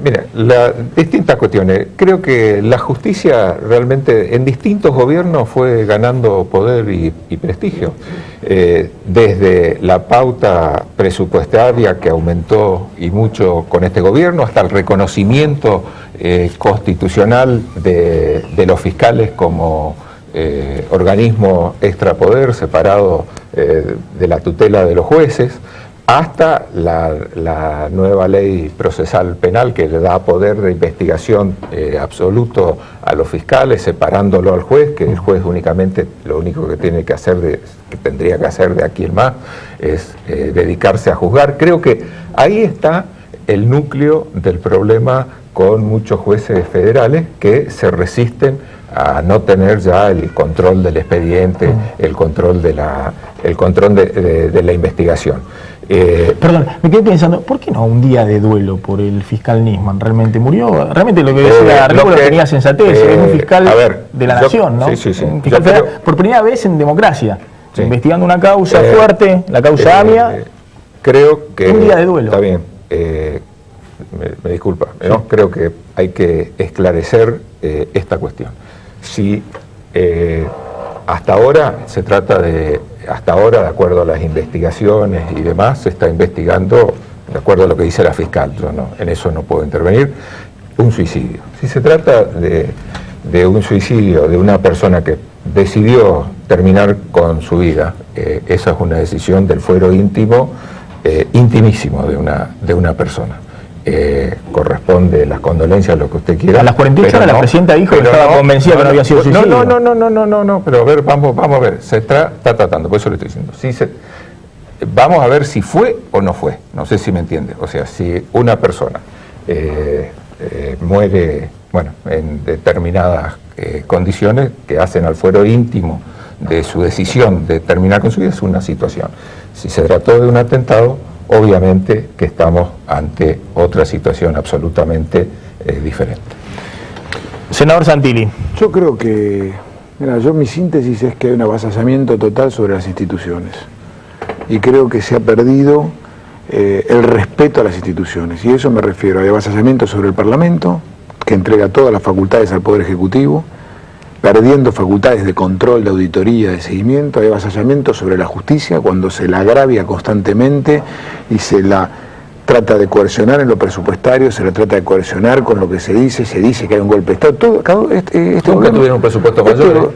Mira, distintas cuestiones. Creo que la justicia realmente en distintos gobiernos fue ganando poder y prestigio. Desde la pauta presupuestaria que aumentó y mucho con este gobierno, hasta el reconocimiento constitucional de los fiscales como organismo extrapoder separado de la tutela de los jueces, hasta la nueva ley procesal penal que le da poder de investigación absoluto a los fiscales, separándolo al juez, que el juez únicamente lo único que tiene que hacer, que tendría que hacer de aquí en más, es dedicarse a juzgar. Creo que ahí está el núcleo del problema con muchos jueces federales que se resisten a no tener ya el control del expediente, el control de la investigación. Perdón, me quedé pensando, ¿por qué no un día de duelo por el fiscal Nisman? ¿Realmente murió? Realmente lo que decía Rigolo tenía sensatez, es un fiscal de la nación, ¿no? Sí. Un fiscal federal, por primera vez en democracia, investigando una causa fuerte, la causa AMIA. Creo que... Un día de duelo. Está bien, me disculpa, ¿no? Creo que hay que esclarecer esta cuestión. Si hasta ahora se trata de... Hasta ahora, de acuerdo a las investigaciones y demás, se está investigando, de acuerdo a lo que dice la fiscal, yo en eso no puedo intervenir, un suicidio. Si se trata de un suicidio de una persona que decidió terminar con su vida, esa es una decisión del fuero íntimo, intimísimo de una persona. Corresponde las condolencias, lo que usted quiera. A las 48 horas la presidenta dijo que estaba convencida que no había sido suicidio. No, pero a ver, vamos a ver, se está tratando, por eso le estoy diciendo. Vamos a ver si fue o no fue, no sé si me entiende. O sea, si una persona muere, bueno, en determinadas condiciones que hacen al fuero íntimo de su decisión de terminar con su vida, es una situación. Si se trató de un atentado, obviamente que estamos ante otra situación absolutamente diferente. Senador Santilli. Yo creo que, mira, mi síntesis es que hay un avasallamiento total sobre las instituciones y creo que se ha perdido el respeto a las instituciones, y a eso me refiero. Hay avasallamiento sobre el Parlamento, que entrega todas las facultades al Poder Ejecutivo, perdiendo facultades de control, de auditoría, de seguimiento. Hay avasallamiento sobre la justicia cuando se la agravia constantemente y se la trata de coercionar en lo presupuestario, se la trata de coercionar con lo que se dice que hay un golpe de Estado. Nunca tuvieron un presupuesto mayor.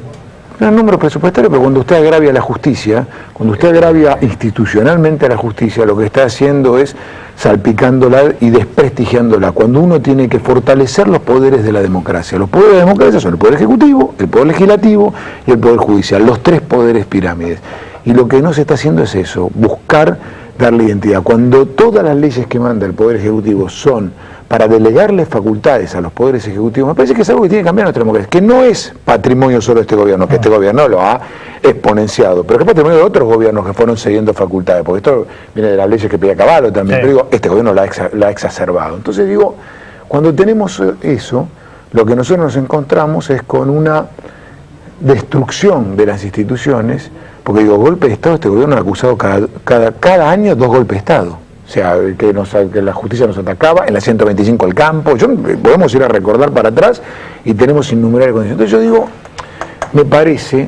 No es número presupuestario, pero cuando usted agravia a la justicia, cuando usted agravia institucionalmente a la justicia, lo que está haciendo es salpicándola y desprestigiándola, cuando uno tiene que fortalecer los poderes de la democracia. Los poderes de la democracia son el Poder Ejecutivo, el Poder Legislativo y el Poder Judicial, los tres poderes pirámides. Y lo que no se está haciendo es eso, buscar darle identidad. Cuando todas las leyes que manda el Poder Ejecutivo son para delegarle facultades a los poderes ejecutivos, me parece que es algo que tiene que cambiar nuestra democracia, que no es patrimonio solo de este gobierno, que este gobierno lo ha exponenciado, pero que es patrimonio de otros gobiernos que fueron cediendo facultades, porque esto viene de las leyes que pedía Caballo también, pero digo, este gobierno la ha exacerbado. Entonces digo, cuando tenemos eso, lo que nosotros nos encontramos es con una destrucción de las instituciones, porque digo, golpe de Estado, este gobierno ha acusado cada año 2 golpes de Estado. O sea, que la justicia nos atacaba, en la 125 el campo, podemos ir a recordar para atrás y tenemos innumerables condiciones. Entonces yo digo, me parece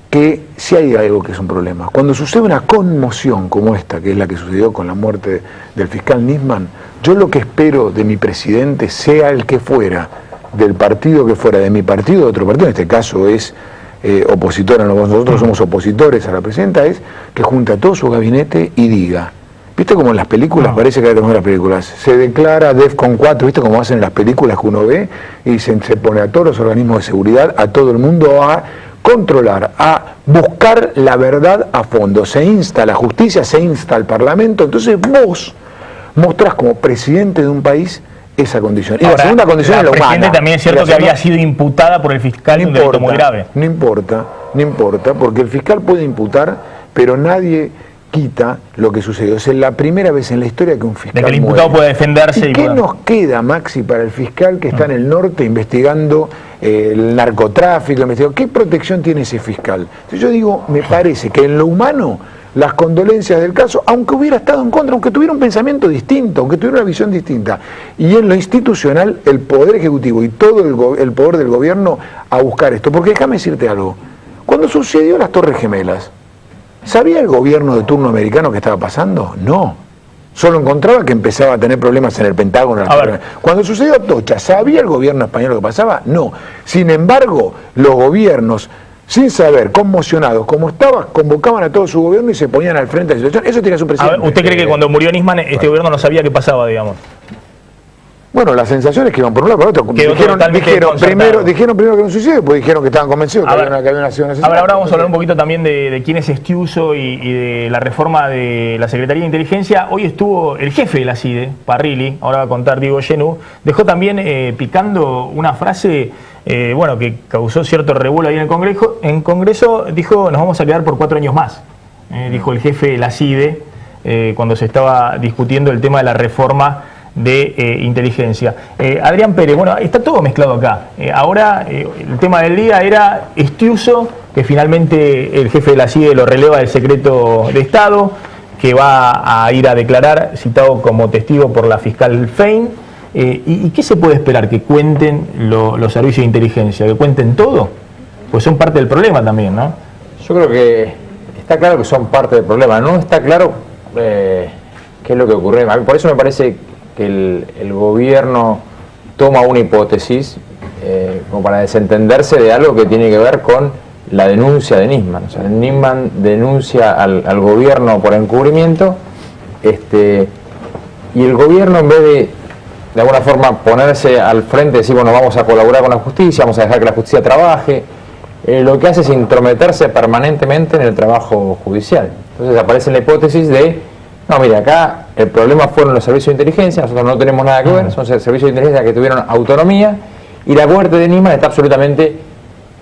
que sí hay algo que es un problema. Cuando sucede una conmoción como esta, que es la que sucedió con la muerte del fiscal Nisman, yo lo que espero de mi presidente, sea el que fuera, del partido que fuera, de mi partido, de otro partido, en este caso es opositora, nosotros somos opositores a la presidenta, es que junte a todo su gabinete y diga, ¿Viste como en las películas? Parece que hay en las películas. Se declara DEFCON 4, ¿viste cómo hacen en las películas que uno ve? Y se pone a todos los organismos de seguridad, a todo el mundo a controlar, a buscar la verdad a fondo. Se insta la justicia, se insta el Parlamento. Entonces vos mostrás como presidente de un país esa condición. Y ahora, la segunda condición es la humana. Presidente también es cierto que había sido imputada por el fiscal de un delito muy grave. No importa, porque el fiscal puede imputar, pero nadie quita lo que sucedió. Es la primera vez en la historia que un fiscal de que el imputado muere. puede defenderse. ¿Y qué nos queda, Maxi, para el fiscal que está en el norte investigando el narcotráfico? ¿Qué protección tiene ese fiscal? Entonces yo digo, me parece que en lo humano, las condolencias del caso, aunque hubiera estado en contra, aunque tuviera un pensamiento distinto, aunque tuviera una visión distinta, y en lo institucional, el Poder Ejecutivo y todo el poder del gobierno a buscar esto. Porque déjame decirte algo, cuando sucedió las Torres Gemelas, ¿sabía el gobierno de turno americano qué estaba pasando? No. Solo encontraba que empezaba a tener problemas en el Pentágono. Cuando sucedió Atocha, ¿sabía el gobierno español lo que pasaba? No. Sin embargo, los gobiernos, sin saber, conmocionados, como estaba, convocaban a todo su gobierno y se ponían al frente de la situación. Eso tiene su presidente. A ver, ¿usted cree que cuando murió Nisman este gobierno no sabía qué pasaba, digamos? Bueno, la sensación es que iban por un lado por otro. Dijeron primero que era un suicidio, después dijeron que estaban convencidos que había una acción necesaria. Ahora vamos a hablar un poquito también de quién es Estiuso y de la reforma de la Secretaría de Inteligencia. Hoy estuvo el jefe de la CIDE, Parrilli, ahora va a contar Diego Genú, dejó también picando una frase que causó cierto revuelo ahí en el Congreso. Dijo, nos vamos a quedar por 4 años más, dijo el jefe de la CIDE cuando se estaba discutiendo el tema de la reforma de inteligencia. Adrián Pérez, bueno, está todo mezclado acá. Ahora el tema del día era Estiuso, que finalmente el jefe de la CIDE lo releva del secreto de Estado, que va a ir a declarar, citado como testigo por la fiscal Fein. ¿Y qué se puede esperar? ¿Que cuenten los servicios de inteligencia? ¿Que cuenten todo? Pues son parte del problema también, ¿no? Yo creo que está claro que son parte del problema. No está claro qué es lo que ocurre. Por eso me parece que el gobierno toma una hipótesis como para desentenderse de algo que tiene que ver con la denuncia de Nisman. O sea, Nisman denuncia al gobierno por encubrimiento y el gobierno, en vez de alguna forma ponerse al frente y decir, bueno, vamos a colaborar con la justicia, vamos a dejar que la justicia trabaje, lo que hace es intrometerse permanentemente en el trabajo judicial. Entonces aparece la hipótesis de, no, mire, acá el problema fueron los servicios de inteligencia, nosotros no tenemos nada que ver, son servicios de inteligencia que tuvieron autonomía y la muerte de Nisman está absolutamente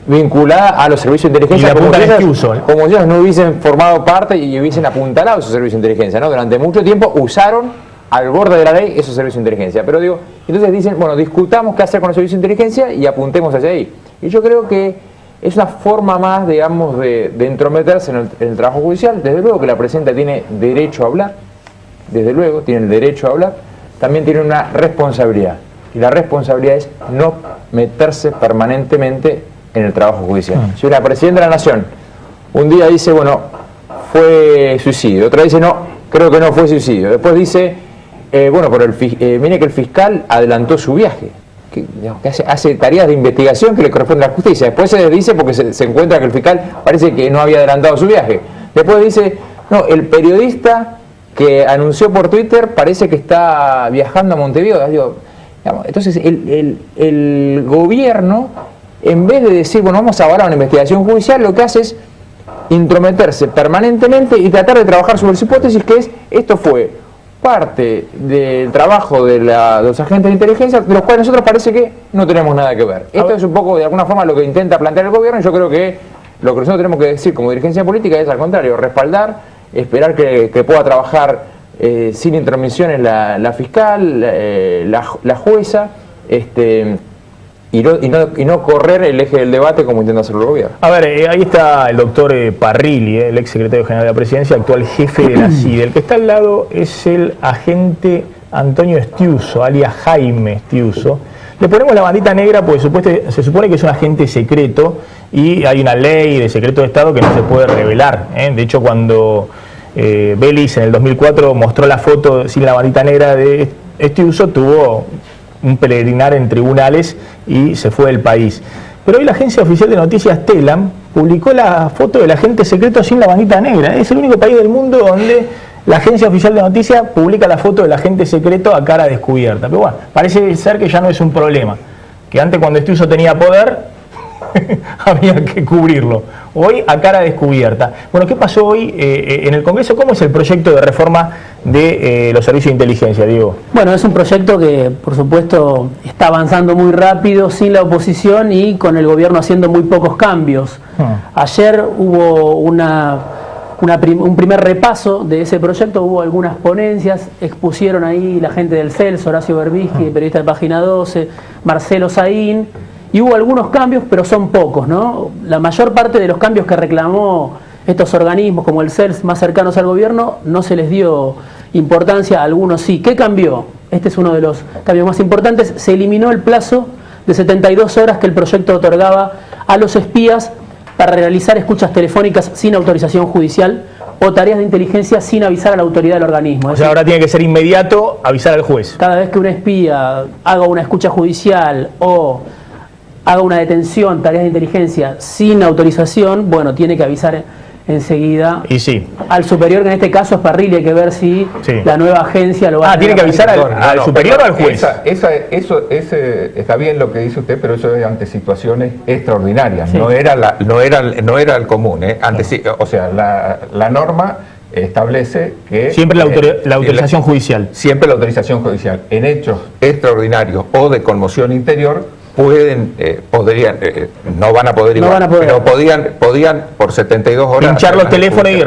vinculada a los servicios de inteligencia, como si ellos no hubiesen formado parte y hubiesen apuntalado esos servicios de inteligencia, ¿no? Durante mucho tiempo usaron al borde de la ley esos servicios de inteligencia. Pero digo, entonces dicen, bueno, discutamos qué hacer con los servicios de inteligencia y apuntemos hacia ahí. Y yo creo que es una forma más, digamos, de entrometerse en el trabajo judicial. Desde luego que la presidenta tiene derecho a hablar, desde luego tiene el derecho a hablar, también tiene una responsabilidad. Y la responsabilidad es no meterse permanentemente en el trabajo judicial. Si una presidenta de la Nación un día dice, bueno, fue suicidio, otra dice, no, creo que no fue suicidio, después dice, bueno, pero mire que el fiscal adelantó su viaje, que hace tareas de investigación que le corresponde a la justicia. Después se dice porque se encuentra que el fiscal parece que no había adelantado su viaje. Después dice, no, el periodista que anunció por Twitter parece que está viajando a Montevideo. Entonces el gobierno, en vez de decir, bueno, vamos a avalar una investigación judicial, lo que hace es intrometerse permanentemente y tratar de trabajar sobre su hipótesis, que es, esto fue parte del trabajo de los agentes de inteligencia, de los cuales nosotros parece que no tenemos nada que ver. Esto es un poco, de alguna forma, lo que intenta plantear el gobierno, y yo creo que lo que nosotros tenemos que decir como dirigencia política es, al contrario, respaldar, esperar que pueda trabajar sin intromisiones la fiscal, la jueza, y no correr el eje del debate como intenta hacerlo el gobierno. A ver, ahí está el doctor Parrilli, el ex secretario general de la Presidencia, actual jefe de la CIDE. El que está al lado es el agente Antonio Estiuso, alias Jaime Estiuso. Le ponemos la bandita negra porque se supone que es un agente secreto y hay una ley de secreto de Estado que no se puede revelar. De hecho, cuando Belis en el 2004 mostró la foto sin la bandita negra de Estiuso, tuvo un peregrinar en tribunales y se fue del país. Pero hoy la agencia oficial de noticias Telam publicó la foto del agente secreto sin la bandita negra. Es el único país del mundo donde La agencia oficial de noticias publica la foto del agente secreto a cara descubierta. Pero bueno, parece ser que ya no es un problema. Que antes cuando Estiuso tenía poder, había que cubrirlo. Hoy a cara descubierta. Bueno, ¿qué pasó hoy en el Congreso? ¿Cómo es el proyecto de reforma de los servicios de inteligencia, Diego? Bueno, es un proyecto que, por supuesto, está avanzando muy rápido, sin la oposición y con el gobierno haciendo muy pocos cambios. Ayer hubo un primer repaso de ese proyecto, hubo algunas ponencias, expusieron ahí la gente del CELS, Horacio Berbisky, periodista de Página 12, Marcelo Saín, y hubo algunos cambios, pero son pocos, ¿no? La mayor parte de los cambios que reclamó estos organismos, como el CELS, más cercanos al gobierno, no se les dio importancia, a algunos sí. ¿Qué cambió? Este es uno de los cambios más importantes. Se eliminó el plazo de 72 horas que el proyecto otorgaba a los espías para realizar escuchas telefónicas sin autorización judicial o tareas de inteligencia sin avisar a la autoridad del organismo. O sea, ahora tiene que ser inmediato avisar al juez. Cada vez que un espía haga una escucha judicial o haga una detención, tareas de inteligencia sin autorización, bueno, tiene que avisar enseguida al superior, que en este caso es Parrilli. Hay que ver si la nueva agencia lo va a... ¿Tiene que avisar al superior o al juez? Eso está bien lo que dice usted, pero eso es ante situaciones extraordinarias, no era el común. O sea, la norma establece que... Siempre la autorización judicial. Siempre la autorización judicial. En hechos extraordinarios o de conmoción interior, podrían, no van a poder igual, pero podían por 72 horas pinchar los teléfonos y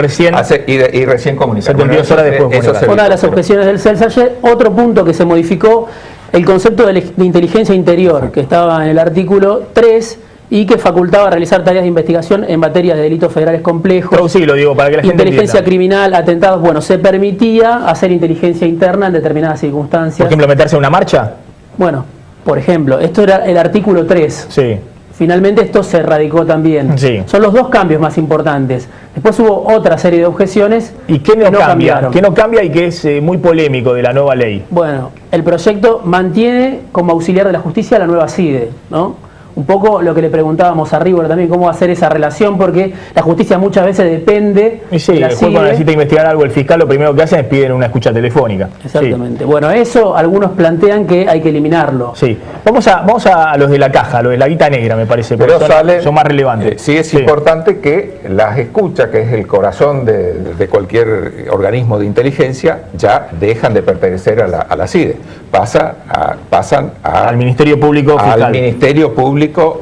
recién comunicar. 72 horas después. Una de las objeciones del CELS ayer. Otro punto que se modificó, el concepto de inteligencia interior, que estaba en el artículo 3 y que facultaba realizar tareas de investigación en materia de delitos federales complejos. Sí, lo digo para que la gente inteligencia entienda. Criminal, atentados. Bueno, se permitía hacer inteligencia interna en determinadas circunstancias. Por ejemplo, meterse en una marcha. Bueno, por ejemplo, esto era el artículo 3. Sí. Finalmente esto se radicó también. Sí. Son los dos cambios más importantes. Después hubo otra serie de objeciones. ¿Y qué no cambia? Cambiaron. ¿Qué no cambia y que es muy polémico de la nueva ley? Bueno, el proyecto mantiene como auxiliar de la justicia la nueva CIDE, ¿no? Un poco lo que le preguntábamos a River también, cómo va a ser esa relación, porque la justicia muchas veces depende de la CIDE. Cuando necesita investigar algo el fiscal, lo primero que hacen es piden una escucha telefónica. Exactamente. Bueno, eso algunos plantean que hay que eliminarlo. Sí. Vamos a los de la caja, los de la guita negra, me parece, pero son más relevantes. Sí, es importante que las escuchas, que es el corazón de cualquier organismo de inteligencia, ya dejan de pertenecer a la CIDE. Pasan al Ministerio Público Fiscal. Al Ministerio Público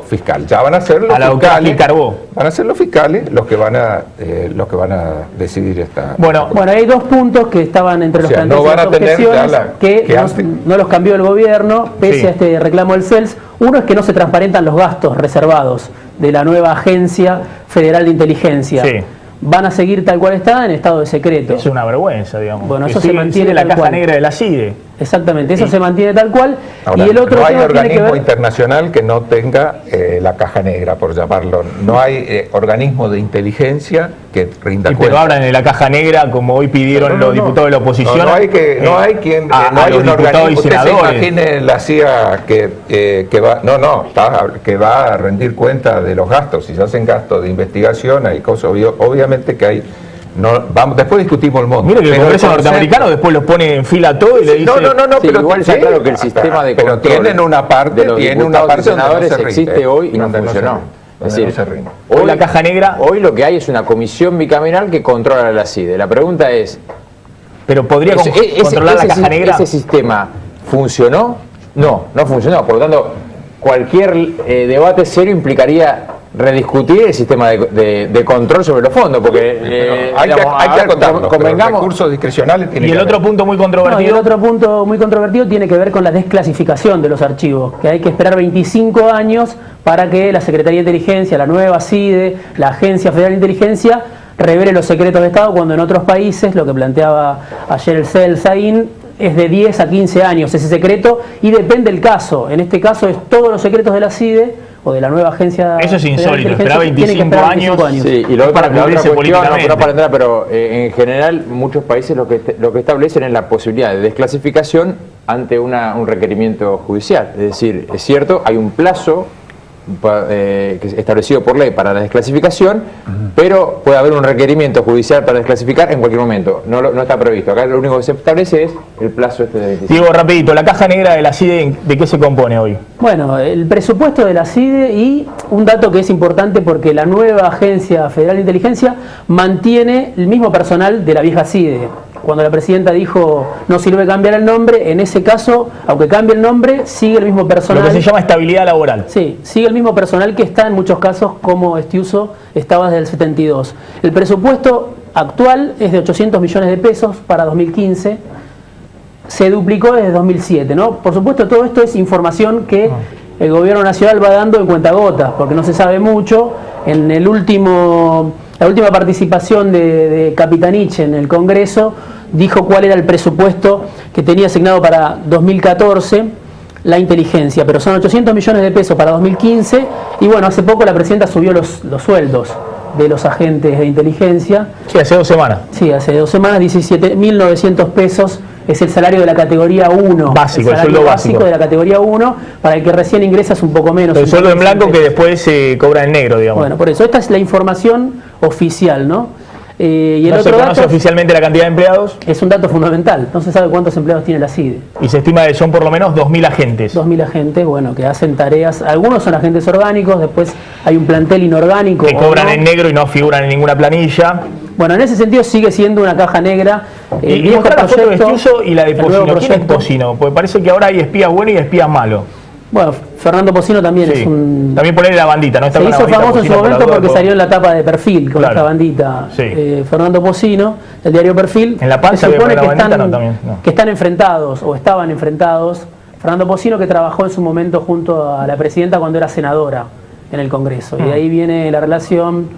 Fiscal. Ya van a ser los fiscales. Van a ser los fiscales los que van a decidir esta. Bueno, hay dos puntos que estaban entre los planteos y las objeciones que no los cambió el gobierno, pese a este reclamo del CELS. Uno es que no se transparentan los gastos reservados de la nueva Agencia Federal de Inteligencia. Van a seguir tal cual está en estado de secreto. Es una vergüenza, digamos. Bueno, eso se mantiene la caja negra de la CIDE. Exactamente, eso se mantiene tal cual. Ahora, y el otro no hay tema organismo tiene que ver... internacional que no tenga la caja negra, por llamarlo. No hay organismo de inteligencia que rinda cuenta. Pero hablan de la caja negra, como hoy pidieron los diputados de la oposición. No hay un organismo. Usted se imagine la CIA que va a rendir cuenta de los gastos. Si se hacen gastos de investigación, hay cosas, obviamente que hay. Después discutimos el monto. Mire que el Congreso norteamericano después los pone en fila todo y le dice... pero igual está claro que el sistema de control tienen una parte, de los diputados y senadores existe hoy y no funcionó. Es decir, hoy la caja negra... Hoy lo que hay es una comisión bicameral que controla la CIDE. La pregunta es... ¿Pero podría controlar la caja negra? ¿Ese sistema funcionó? No funcionó. Por lo tanto, cualquier debate serio implicaría rediscutir el sistema de control sobre los fondos, porque hay que acotarlo, convengamos, recursos discrecionales y el otro punto muy controvertido. El otro punto muy controvertido tiene que ver con la desclasificación de los archivos, que hay que esperar 25 años para que la Secretaría de Inteligencia, la nueva CIDE, la Agencia Federal de Inteligencia, revele los secretos de Estado, cuando en otros países, lo que planteaba ayer el CELS Saín, es de 10 a 15 años ese secreto, y depende del caso. En este caso es todos los secretos de la CIDE o de la nueva agencia. Eso es insólito, esperar 25 años. Sí, y lo para cubrirse políticamente. Pero en general muchos países lo que establecen es la posibilidad de desclasificación ante un requerimiento judicial. Es decir, es cierto, hay un plazo que es establecido por ley para la desclasificación, pero puede haber un requerimiento judicial para desclasificar en cualquier momento. No está previsto. Acá lo único que se establece es el plazo de 25. Diego, rapidito, la caja negra de la CIDE, ¿de qué se compone hoy? Bueno, el presupuesto de la CIDE y un dato que es importante porque la nueva Agencia Federal de Inteligencia mantiene el mismo personal de la vieja CIDE. Cuando la presidenta dijo no sirve cambiar el nombre, en ese caso, aunque cambie el nombre, sigue el mismo personal. Lo que se llama estabilidad laboral. Sí, sigue el mismo personal que está en muchos casos como Estiuso estaba desde el 72. El presupuesto actual es de 800 millones de pesos para 2015. Se duplicó desde 2007, ¿no? Por supuesto, todo esto es información que el gobierno nacional va dando en cuentagotas, porque no se sabe mucho. En la última participación de Capitanich en el Congreso dijo cuál era el presupuesto que tenía asignado para 2014 la inteligencia, pero son 800 millones de pesos para 2015 y bueno, hace poco la presidenta subió los sueldos de los agentes de inteligencia. Sí, hace 2 semanas. Sí, hace 2 semanas, 17.900 pesos es el salario de la categoría 1. Básico, el sueldo básico de la categoría 1, para el que recién ingresa es un poco menos. El sueldo en blanco que después se cobra en negro, digamos. Bueno, por eso, esta es la información oficial, ¿no? Y el no otro se conoce dato oficialmente la cantidad de empleados. es un dato fundamental, no se sabe cuántos empleados tiene la CIDE. Y se estima que son por lo menos 2.000 agentes. 2.000 agentes, bueno, que hacen tareas, algunos son agentes orgánicos, después hay un plantel inorgánico. Que cobran no. en negro y no figuran en ninguna planilla. Bueno, en ese sentido sigue siendo una caja negra. Y mostrar la foto de Estiuso y la de Pocino. ¿Quién es Pocino? Porque parece que ahora hay espías buenos y espías malos. Bueno, Fernando Pocino también Sí. es un... También ponerle la bandita, ¿no? Está Se con la hizo bandita famoso en su Pocino por la momento duda, porque por- salió en la tapa de Perfil con Claro. esta bandita. Sí. Fernando Pocino, del diario Perfil. En la panza se había supone la que bandita, están, no, también, no. que están enfrentados o estaban enfrentados. Fernando Pocino, que trabajó en su momento junto a la presidenta cuando era senadora en el Congreso. Y de ahí viene la relación.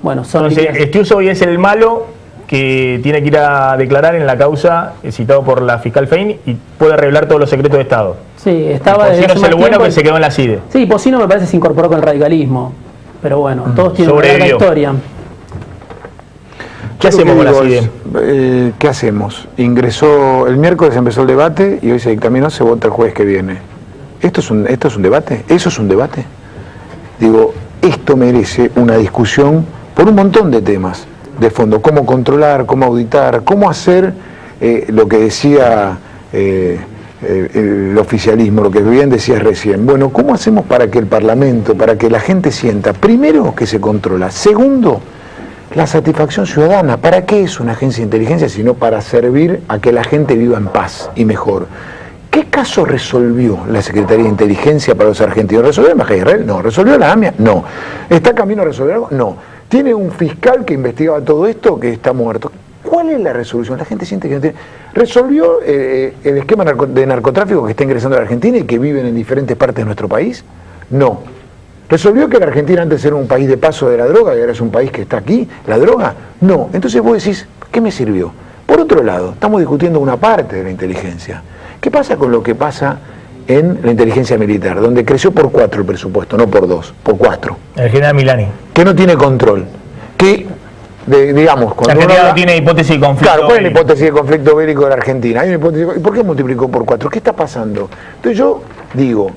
Bueno, son Entonces, líneas- Estiuso hoy es el malo que tiene que ir a declarar en la causa citado por la fiscal Fein y puede revelar todos los secretos de Estado. Sí, estaba desde Pocino hace es más el bueno tiempo. que se quedó en la CIDE. Sí, Pocino me parece se incorporó con el radicalismo. Pero bueno, todos tienen una larga Sobrevivió. historia. ¿Qué hacemos con la Digo, CIDE? ¿Qué hacemos? Ingresó, el miércoles empezó el debate y hoy se dictaminó, se vota el jueves que viene. ¿Esto es un debate? ¿Eso es un debate? Digo, esto merece una discusión por un montón de temas de fondo. Cómo controlar, cómo auditar, cómo hacer lo que decía el oficialismo, lo que bien decías recién. Bueno, ¿cómo hacemos para que el Parlamento, para que la gente sienta, primero, que se controla, segundo, la satisfacción ciudadana? ¿Para qué es una agencia de inteligencia sino para servir a que la gente viva en paz y mejor? ¿Qué caso resolvió la Secretaría de Inteligencia para los argentinos? ¿Resolvió la Embajada de Israel? No. ¿Resolvió la AMIA? No. ¿Está camino a resolver algo? No. ¿Tiene un fiscal que investigaba todo esto que está muerto? ¿Cuál es la resolución? La gente siente que no tiene... ¿Resolvió el esquema de narcotráfico que está ingresando a la Argentina y que viven en diferentes partes de nuestro país? No. ¿Resolvió que la Argentina antes era un país de paso de la droga y ahora es un país que está aquí, la droga? No. Entonces vos decís, ¿qué me sirvió? Por otro lado, estamos discutiendo una parte de la inteligencia. ¿Qué pasa con lo que pasa en la inteligencia militar, donde creció por 4 el presupuesto, no por 2, por 4? El general Milani. Que no tiene control. Que, digamos, cuando La uno Argentina habla- no tiene hipótesis de conflicto. Claro, ¿cuál es la hipótesis de conflicto bélico de la Argentina? Hay una hipótesis, ¿y por qué multiplicó por 4? ¿Qué está pasando? Entonces yo digo,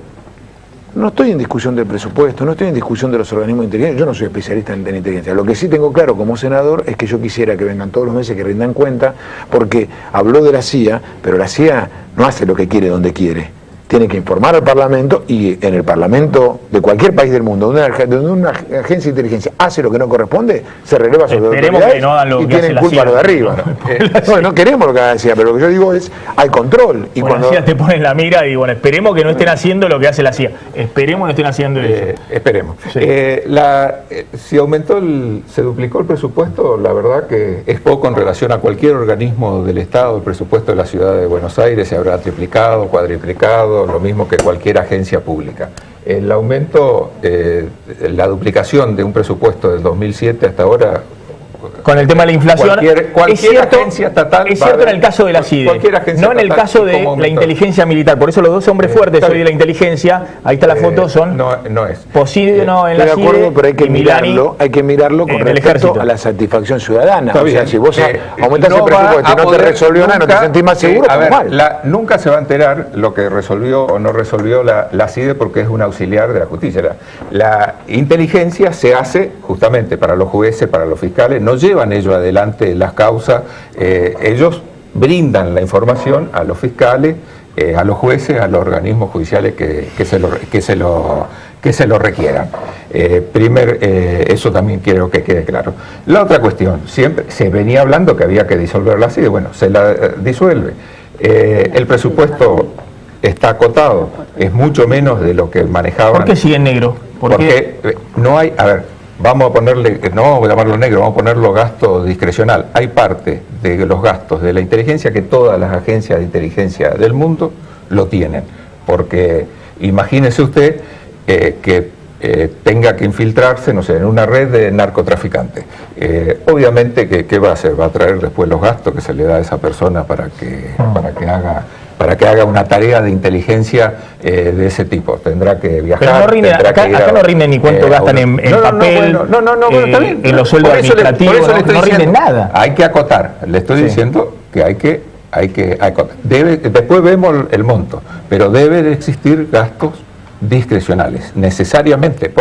no estoy en discusión del presupuesto, no estoy en discusión de los organismos de inteligencia, yo no soy especialista en inteligencia. Lo que sí tengo claro como senador es que yo quisiera que vengan todos los meses, que rindan cuenta, porque habló de la CIA, pero la CIA no hace lo que quiere donde quiere. Tiene que informar al Parlamento, y en el Parlamento de cualquier país del mundo, donde una agencia de inteligencia hace lo que no corresponde, se releva sobre Esperemos autoridades que no hagan lo y que hace tienen la culpa CIA. los de arriba. No queremos lo que haga la CIA, pero lo que yo digo es, hay control. Y Bueno, cuando... la CIA te pone en la mira y bueno, esperemos que no estén haciendo lo que hace la CIA. Esperemos que no estén haciendo eso. Esperemos. Sí. Si se duplicó el presupuesto, la verdad que es poco en relación a cualquier organismo del Estado. El presupuesto de la ciudad de Buenos Aires se habrá triplicado, cuadriplicado, lo mismo que cualquier agencia pública. El aumento, la duplicación de un presupuesto del 2007 hasta ahora con el tema de la inflación. Cualquier agencia estatal. Es cierto en el caso de la CIDE, no en el caso de la inteligencia militar. Por eso los dos hombres fuertes hoy de la inteligencia, ahí está la foto, son no es posible no en la Estoy de acuerdo, pero hay que mirarlo con respecto a la satisfacción ciudadana. O sea, si vos aumentás el presupuesto y no te resolvió nada, no te sentís más seguro, nunca se va a enterar lo que resolvió o no resolvió la CIDE, porque es un auxiliar de la justicia. La inteligencia se hace justamente para los jueces, para los fiscales, no llevan ellos adelante las causas, ellos brindan la información a los fiscales, a los jueces, a los organismos judiciales que se lo requieran. Eso también quiero que quede claro. La otra cuestión, siempre se venía hablando que había que disolver la CIDE, bueno, se la disuelve. El presupuesto está acotado, es mucho menos de lo que manejaban. ¿Por qué sigue en negro? Porque no hay, a ver, vamos a ponerle, no vamos a llamarlo negro, vamos a ponerlo gasto discrecional. Hay parte de los gastos de la inteligencia que todas las agencias de inteligencia del mundo lo tienen, porque imagínese usted que tenga que infiltrarse, no sé, en una red de narcotraficantes. Obviamente, ¿qué va a hacer? Va a traer después los gastos que se le da a esa persona para que haga una tarea de inteligencia de ese tipo. Tendrá que viajar. Pero no rinde, acá no rinde ni cuánto gastan en papel, está bien, en los sueldos administrativos, no rinden nada. Hay que acotar, le estoy diciendo que hay que acotar. Después vemos el monto, pero debe de existir gastos discrecionales, necesariamente,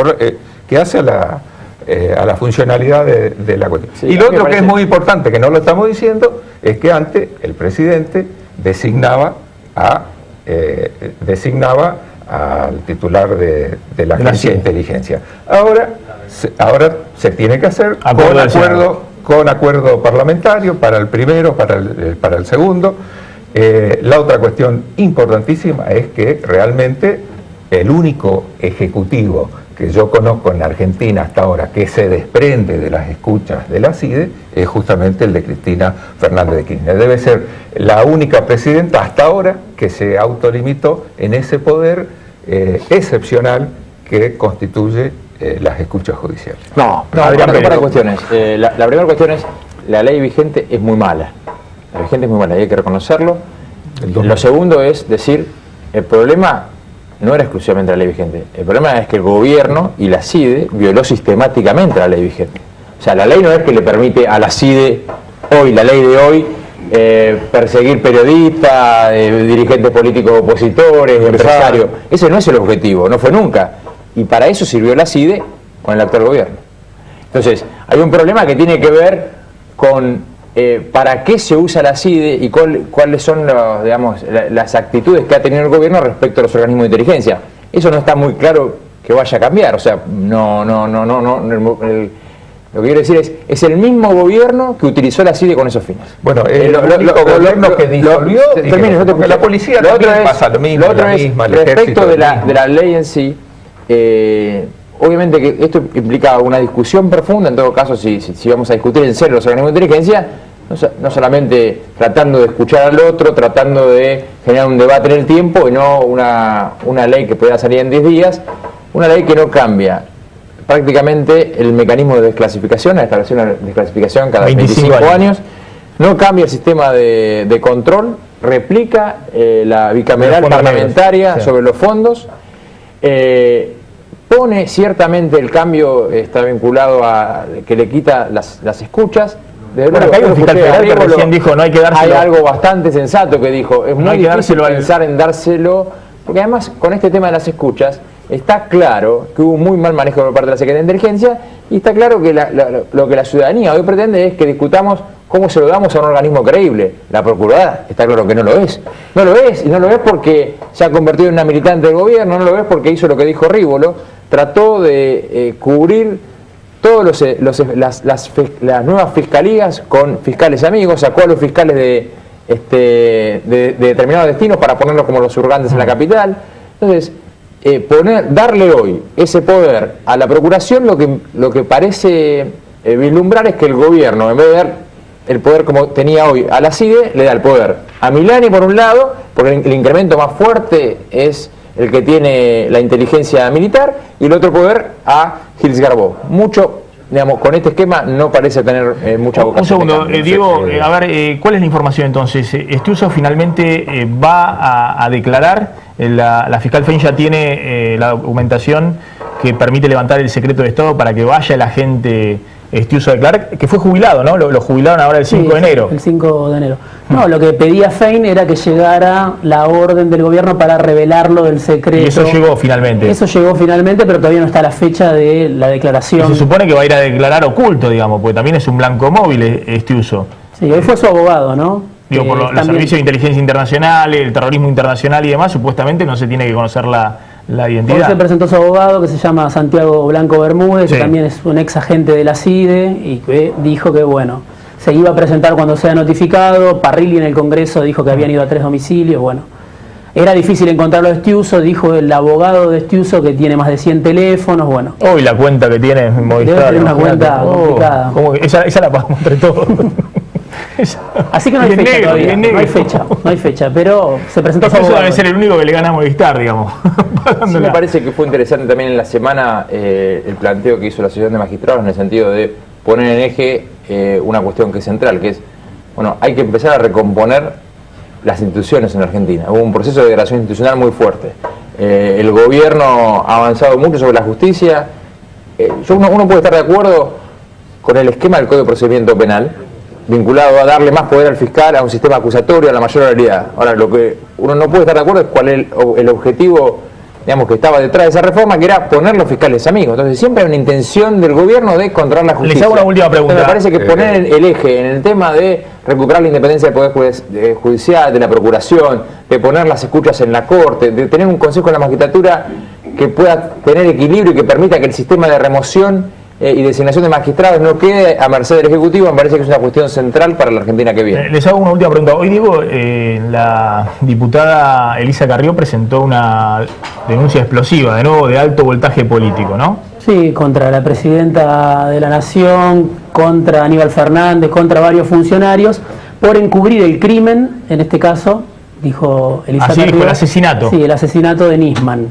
que hace a la funcionalidad de la cuestión. Sí, y lo otro que es muy importante, que no lo estamos diciendo, es que antes el presidente designaba al titular de la agencia de inteligencia. Ahora se tiene que hacer con acuerdo parlamentario para el primero, para el segundo. La otra cuestión importantísima es que realmente el único ejecutivo que yo conozco en Argentina hasta ahora que se desprende de las escuchas de la CIDE es justamente el de Cristina Fernández de Kirchner. Debe ser la única presidenta hasta ahora que se autolimitó en ese poder excepcional que constituye las escuchas judiciales. Hay varias cuestiones. La primera cuestión es, la ley vigente es muy mala. La vigente es muy mala y hay que reconocerlo. Lo segundo es decir, el problema no era exclusivamente la ley vigente. El problema es que el gobierno y la CIDE violó sistemáticamente la ley vigente. O sea, la ley no es que le permite a la CIDE, hoy, la ley de hoy, perseguir periodistas, dirigentes políticos opositores, empresarios. Ese no es el objetivo, no fue nunca. Y para eso sirvió la CIDE con el actual gobierno. Entonces, hay un problema que tiene que ver con para qué se usa la CIDE y cuáles son las actitudes que ha tenido el gobierno respecto a los organismos de inteligencia. Eso no está muy claro que vaya a cambiar. O sea, lo que quiero decir es el mismo gobierno que utilizó la CIDE con esos fines. Bueno, el gobierno que disolvió, la policía también pasa lo mismo. Lo otro es, respecto de la ley en sí, obviamente que esto implica una discusión profunda. En todo caso, si vamos a discutir en serio los organismos de inteligencia, no solamente tratando de escuchar al otro, tratando de generar un debate en el tiempo y no una ley que pueda salir en 10 días, una ley que no cambia prácticamente el mecanismo de desclasificación, establecer una desclasificación cada 25 años, no cambia el sistema de control, replica la bicameral parlamentaria sobre los fondos, pone ciertamente el cambio, está vinculado a que le quita las escuchas. Bueno, acá hay un fiscal federal que recién dijo, no hay que dárselo. Hay algo bastante sensato que dijo, es muy difícil pensar en dárselo, porque además con este tema de las escuchas, está claro que hubo un muy mal manejo por parte de la Secretaría de Inteligencia y está claro que lo que la ciudadanía hoy pretende es que discutamos cómo se lo damos a un organismo creíble. La Procuraduría está claro que no lo es. No lo es, y no lo es porque se ha convertido en una militante del gobierno, no lo es porque hizo lo que dijo Rívolo, trató de cubrir todas las nuevas fiscalías con fiscales amigos, sacó a los fiscales de determinados destinos para ponerlos como los surgantes en la capital. Entonces, darle hoy ese poder a la Procuración, lo que parece vislumbrar es que el gobierno, en vez de dar el poder como tenía hoy a la CIDE, le da el poder a Milani por un lado, porque el incremento más fuerte es el que tiene la inteligencia militar, y el otro poder a Gilles Garbó. digamos, con este esquema no parece tener mucha vocación. Un segundo, Diego, a ver, ¿cuál es la información entonces? ¿Estiuso finalmente va a declarar? La fiscal Fein ya tiene la documentación que permite levantar el secreto de Estado para que vaya el agente Estiuso a declarar, que fue jubilado, ¿no? Lo jubilaron ahora el 5 de enero. El 5 de enero. No, lo que pedía Fein era que llegara la orden del gobierno para revelarlo del secreto. Y eso llegó finalmente. Eso llegó finalmente, pero todavía no está la fecha de la declaración. Y se supone que va a ir a declarar oculto, digamos, porque también es un blanco móvil Estiuso. Sí, hoy fue su abogado, ¿no? Digo, por los servicios de inteligencia internacional, el terrorismo internacional y demás, supuestamente no se tiene que conocer la identidad. Hoy se presentó su abogado, que se llama Santiago Blanco Bermúdez, sí, que también es un ex agente de la CIDE, y que dijo que, bueno, se iba a presentar cuando sea notificado. Parrilli en el Congreso dijo que habían ido a 3 domicilios, bueno. Era difícil encontrarlo a Estiuso, dijo el abogado de Estiuso, que tiene más de 100 teléfonos, bueno. Hoy la cuenta que tiene en Movistar. Debe tener una cuenta complicada. ¿Cómo que esa la pagamos entre todos? Así que no hay fecha negro, todavía, no hay fecha, pero se presentó su Eso abogado. debe ser el único que le gana a Movistar, digamos. Sí, me parece que fue interesante también en la semana el planteo que hizo la Asociación de Magistrados en el sentido de poner en eje una cuestión que es central, que es, bueno, hay que empezar a recomponer las instituciones en Argentina. Hubo un proceso de degradación institucional muy fuerte. El gobierno ha avanzado mucho sobre la justicia. Uno puede estar de acuerdo con el esquema del Código de Procedimiento Penal, vinculado a darle más poder al fiscal, a un sistema acusatorio, a la mayor oralidad. Ahora, lo que uno no puede estar de acuerdo es cuál es el objetivo, digamos, que estaba detrás de esa reforma, que era poner los fiscales amigos. Entonces siempre hay una intención del gobierno de controlar la justicia. Les hago una última pregunta. Entonces, me parece que poner el eje en el tema de recuperar la independencia del Poder Judicial, de la Procuración, de poner las escuchas en la Corte, de tener un Consejo de la Magistratura que pueda tener equilibrio y que permita que el sistema de remoción y designación de magistrados no quede a merced del Ejecutivo, me parece que es una cuestión central para la Argentina que viene. Les hago una última pregunta. Hoy, Diego, la diputada Elisa Carrió presentó una denuncia explosiva, de nuevo, de alto voltaje político, ¿no? Sí, contra la presidenta de la Nación, contra Aníbal Fernández, contra varios funcionarios, por encubrir el crimen, en este caso, dijo Elisa Carrió. Dijo el asesinato. Sí, el asesinato de Nisman.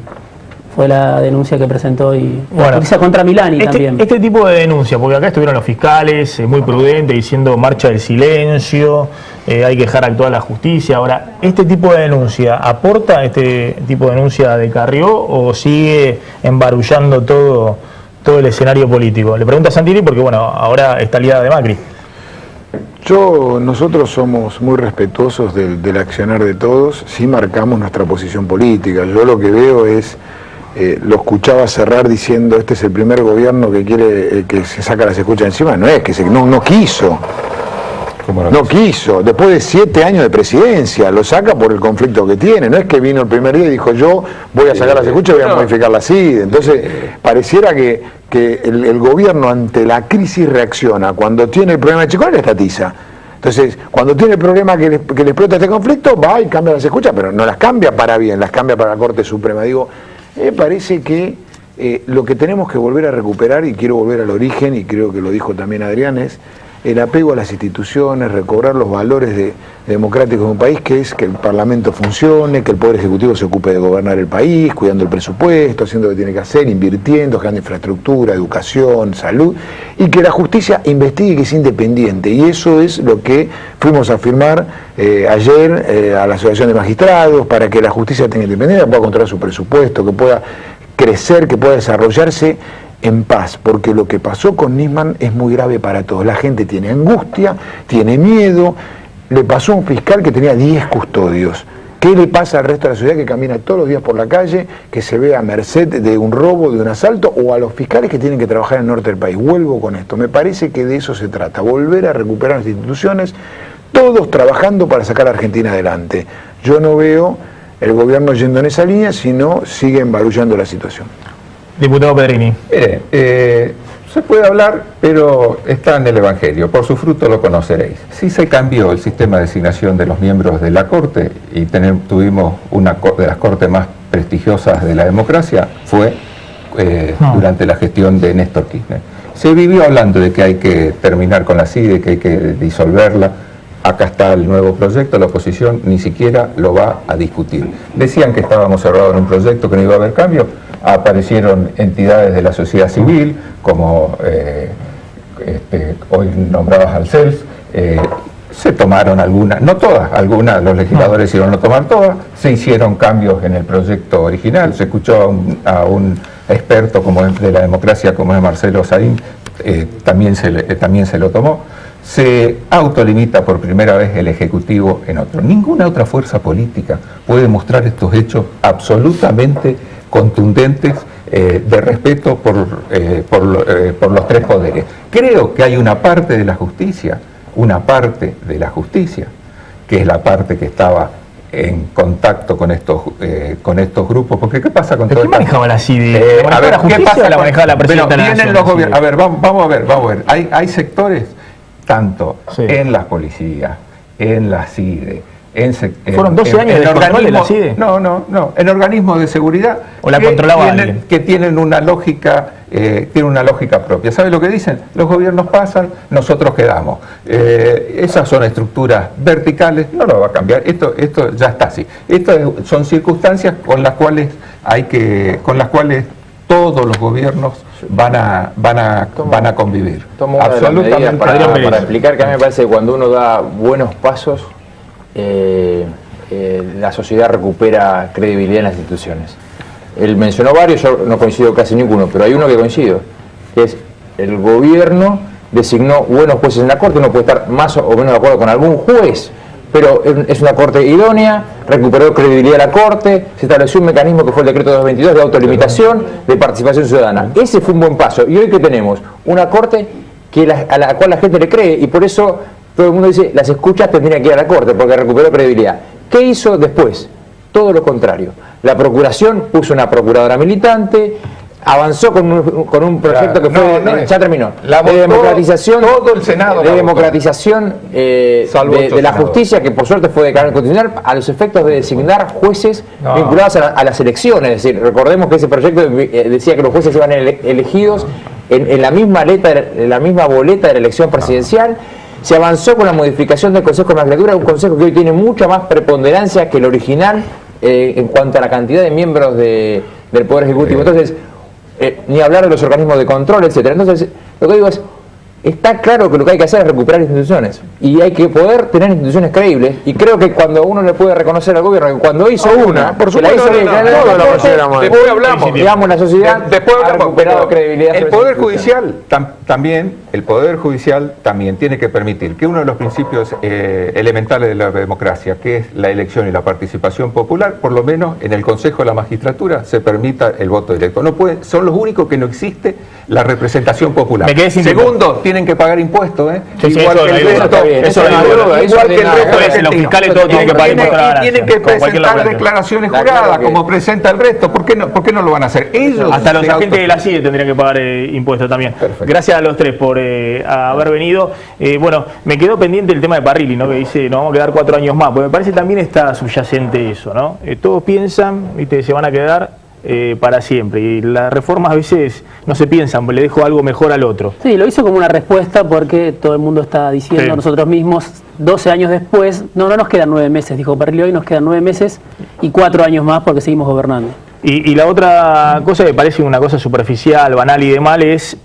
Fue la denuncia que presentó y utiliza contra Milani también. Este tipo de denuncia, porque acá estuvieron los fiscales muy prudentes diciendo marcha del silencio, hay que dejar actuar la justicia. Ahora, ¿este tipo de denuncia aporta este tipo de denuncia de Carrió o sigue embarullando todo el escenario político? Le pregunto a Santilli porque, bueno, ahora está aliada de Macri. Nosotros somos muy respetuosos del accionar de todos, sí marcamos nuestra posición política. Yo lo que veo es... lo escuchaba cerrar diciendo este es el primer gobierno que quiere que se saca las escuchas encima. No es que no quiso. No quiso. Después de 7 años de presidencia, lo saca por el conflicto que tiene. No es que vino el primer día y dijo yo voy a sacar las escuchas y voy a modificar la CIDE. Entonces pareciera que el gobierno ante la crisis reacciona. Cuando tiene el problema de Chicón, le estatiza. Entonces, cuando tiene el problema que le explota este conflicto, va y cambia las escuchas, pero no las cambia para bien, las cambia para la Corte Suprema. Digo, me parece que lo que tenemos que volver a recuperar, y quiero volver al origen, y creo que lo dijo también Adrián, es el apego a las instituciones, recobrar los valores democráticos de un país, que es que el Parlamento funcione, que el Poder Ejecutivo se ocupe de gobernar el país, cuidando el presupuesto, haciendo lo que tiene que hacer, invirtiendo, generando infraestructura, educación, salud, y que la justicia investigue, que es independiente. Y eso es lo que fuimos a firmar ayer a la Asociación de Magistrados, para que la justicia tenga independencia, pueda controlar su presupuesto, que pueda crecer, que pueda desarrollarse en paz, porque lo que pasó con Nisman es muy grave para todos. La gente tiene angustia, tiene miedo. Le pasó a un fiscal que tenía 10 custodios. ¿Qué le pasa al resto de la sociedad que camina todos los días por la calle, que se ve a merced de un robo, de un asalto, o a los fiscales que tienen que trabajar en el norte del país? Vuelvo con esto. Me parece que de eso se trata, volver a recuperar las instituciones, todos trabajando para sacar a Argentina adelante. Yo no veo el gobierno yendo en esa línea, sino sigue embarullando la situación. Diputado Pedrini. Mire, se puede hablar, pero está en el Evangelio. Por su fruto lo conoceréis. Sí se cambió el sistema de designación de los miembros de la Corte y tuvimos una de las cortes más prestigiosas de la democracia, fue durante la gestión de Néstor Kirchner. Se vivió hablando de que hay que terminar con la CIDE, que hay que disolverla. Acá está el nuevo proyecto, la oposición ni siquiera lo va a discutir. Decían que estábamos cerrados en un proyecto, que no iba a haber cambio. Aparecieron entidades de la sociedad civil, como hoy nombrabas al CELS, se tomaron algunas, no todas, algunas los legisladores hicieron no tomar todas, se hicieron cambios en el proyecto original, se escuchó a un experto como de la democracia como es Marcelo Saín, también se lo tomó. Se autolimita por primera vez el Ejecutivo en otro. Ninguna otra fuerza política puede mostrar estos hechos absolutamente contundentes de respeto por los tres poderes. Creo que hay una parte de la justicia, que es la parte que estaba en contacto con estos grupos, porque ¿qué pasa con todo esto? ¿Quién manejaba la CIDE? A ver, ¿qué pasa? ¿La manejaba la presidenta de la Nación? Los gobiernos. A ver, vamos a ver. Hay sectores, tanto en las policías, en la CIDE, ¿fueron 12 años de control de la CIDE? No, en organismos de seguridad ¿o la controlaba alguien? Que tienen una lógica propia. ¿Sabe lo que dicen? Los gobiernos pasan, nosotros quedamos. Esas son estructuras verticales, no lo va a cambiar. Esto ya está así. Son circunstancias con las cuales todos los gobiernos van a convivir. Tomo una absolutamente de las medidas para explicar que a mí me parece que cuando uno da buenos pasos, la sociedad recupera credibilidad en las instituciones. Él mencionó varios, yo no coincido casi ninguno, pero hay uno que coincido, que es el gobierno designó buenos jueces en la Corte. Uno puede estar más o menos de acuerdo con algún juez, pero es una Corte idónea, recuperó credibilidad de la Corte, se estableció un mecanismo que fue el decreto 222 de autolimitación, de participación ciudadana. Ese fue un buen paso. Y hoy que tenemos una Corte a la cual la gente le cree, y por eso todo el mundo dice, las escuchas tendrían que ir a la Corte, porque recuperó credibilidad. ¿Qué hizo después? Todo lo contrario. La Procuración puso una procuradora militante, avanzó con un proyecto que fue, ya terminó, de democratización, todo el Senado, de democratización de la justicia, que por suerte fue de carácter constitucional, a los efectos de designar jueces vinculados a las elecciones. Es decir, recordemos que ese proyecto decía que los jueces iban elegidos en la misma boleta de la elección presidencial. Se avanzó con la modificación del Consejo de Magistratura, un consejo que hoy tiene mucha más preponderancia que el original en cuanto a la cantidad de miembros del Poder Ejecutivo. Entonces, ni hablar de los organismos de control, etcétera. Entonces, lo que digo es, está claro que lo que hay que hacer es recuperar instituciones, y hay que poder tener instituciones creíbles, y creo que cuando uno le puede reconocer al gobierno que cuando hizo una, por supuesto, después hablamos, digamos, la sociedad después ha recuperado credibilidad. El Poder Judicial también tiene que permitir que uno de los principios elementales de la democracia, que es la elección y la participación popular, por lo menos en el Consejo de la Magistratura se permita el voto directo. No puede, son los únicos que no existe la representación popular. Segundo, tienen que pagar impuestos, igual que el resto. Los fiscales todos tienen que pagar impuestos. Y tienen que presentar declaraciones juradas, como presenta el resto. ¿Por qué no lo van a hacer? Ellos hasta los agentes de la CIDE tendrían que pagar impuestos también. Perfecto. Gracias a los tres por haber venido. Bueno, me quedó pendiente el tema de Parrilli, ¿no? Que dice, nos vamos a quedar 4 años más, porque me parece también está subyacente eso, ¿no? Todos piensan, ¿viste?, se van a quedar para siempre, y las reformas a veces no se piensan, le dejo algo mejor al otro. Sí, lo hizo como una respuesta porque todo el mundo está diciendo, nosotros mismos, 12 años después, no nos quedan 9 meses, dijo Parrilli, hoy nos quedan 9 meses y 4 años más porque seguimos gobernando. Y la otra cosa que parece una cosa superficial, banal y demás es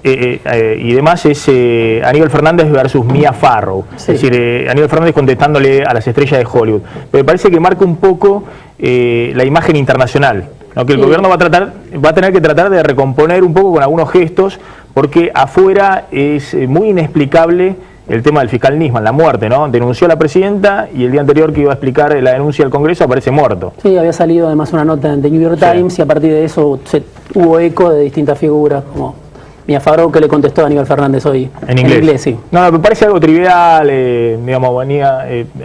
Aníbal Fernández versus Mia Farrow. Sí. Es decir, Aníbal Fernández contestándole a las estrellas de Hollywood. Pero me parece que marca un poco la imagen internacional, ¿no? Que el gobierno va a tener que tratar de recomponer un poco con algunos gestos, porque afuera es muy inexplicable el tema del fiscal Nisman, la muerte, ¿no? Denunció a la presidenta y el día anterior que iba a explicar la denuncia del Congreso aparece muerto. Sí, había salido además una nota en The New York Times y a partir de eso hubo eco de distintas figuras, como Mia Farrow, que le contestó a Aníbal Fernández hoy. En inglés, sí. No, me parece algo trivial, digamos,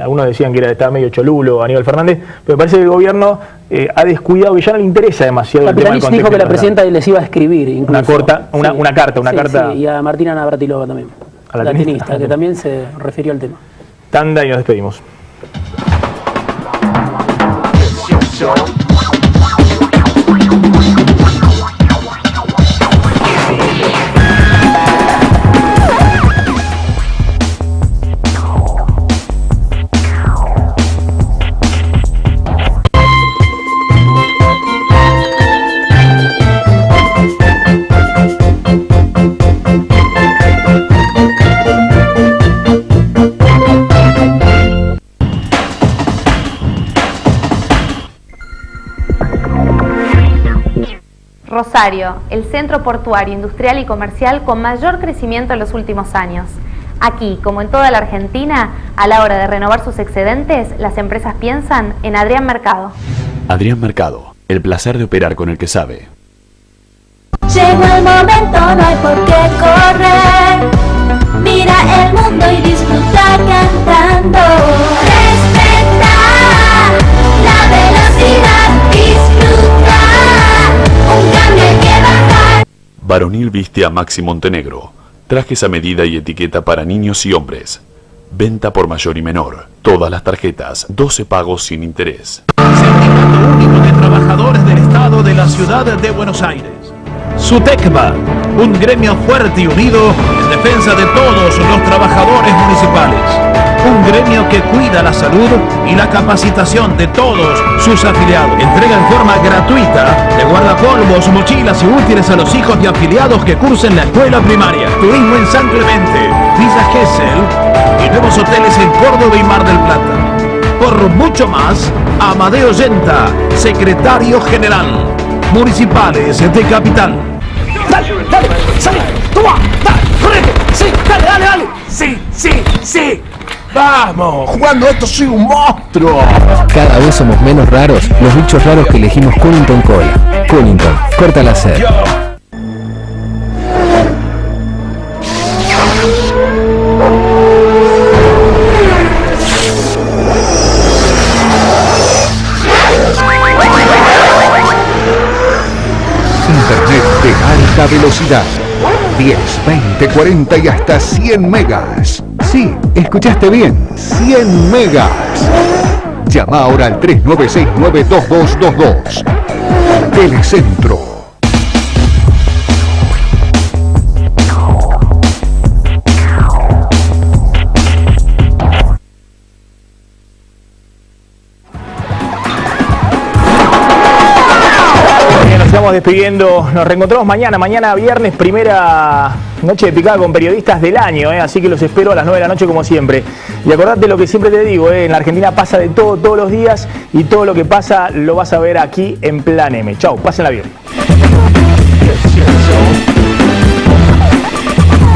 algunos decían que estaba medio cholulo Aníbal Fernández, pero me parece que el gobierno ha descuidado, que ya no le interesa demasiado el tema del contexto. Dijo que la presidenta les iba a escribir incluso. Una carta. Sí, y a Martina Navratilova también. La tenista, que también se refirió al tema. Tanda y nos despedimos. Rosario, el centro portuario, industrial y comercial con mayor crecimiento en los últimos años. Aquí, como en toda la Argentina, a la hora de renovar sus excedentes, las empresas piensan en Adrián Mercado. Adrián Mercado, el placer de operar con el que sabe. Llegó el momento, no hay por qué correr. Mira el mundo y disfruta cantando. Respeta la velocidad, disfruta. Un cambio hay que bajar. Varonil viste a Maxi Montenegro. Trajes a medida y etiqueta para niños y hombres. Venta por mayor y menor. Todas las tarjetas, 12 pagos sin interés. Sindicato Único de Trabajadores del Estado de la Ciudad de Buenos Aires. SUTECBA, un gremio fuerte y unido en defensa de todos los trabajadores municipales. Un gremio que cuida la salud y la capacitación de todos sus afiliados. Entrega en forma gratuita de guardapolvos, mochilas y útiles a los hijos de afiliados que cursen la escuela primaria. Turismo en San Clemente, Villa Gesell y nuevos hoteles en Córdoba y Mar del Plata. Por mucho más, Amadeo Yenta, secretario general. Municipales de Capital. Dale, dale, sale, toma, dale, correte, sí, dale, dale, dale. Sí, sí, sí. Vamos, jugando esto soy un monstruo. Cada vez somos menos raros los bichos raros que elegimos Cunnington Cola. Cunnington, corta la sed. Internet de alta velocidad. 10, 20, 40 y hasta 100 megas. Sí, escuchaste bien, 100 megas. Llama ahora al 3969-2222. Telecentro. Estamos despidiendo, nos reencontramos mañana viernes, primera noche de picada con periodistas del año, así que los espero a las 9 de la noche como siempre. Y acordate lo que siempre te digo, en la Argentina pasa de todo todos los días y todo lo que pasa lo vas a ver aquí en Plan M. Chau, pásenla bien.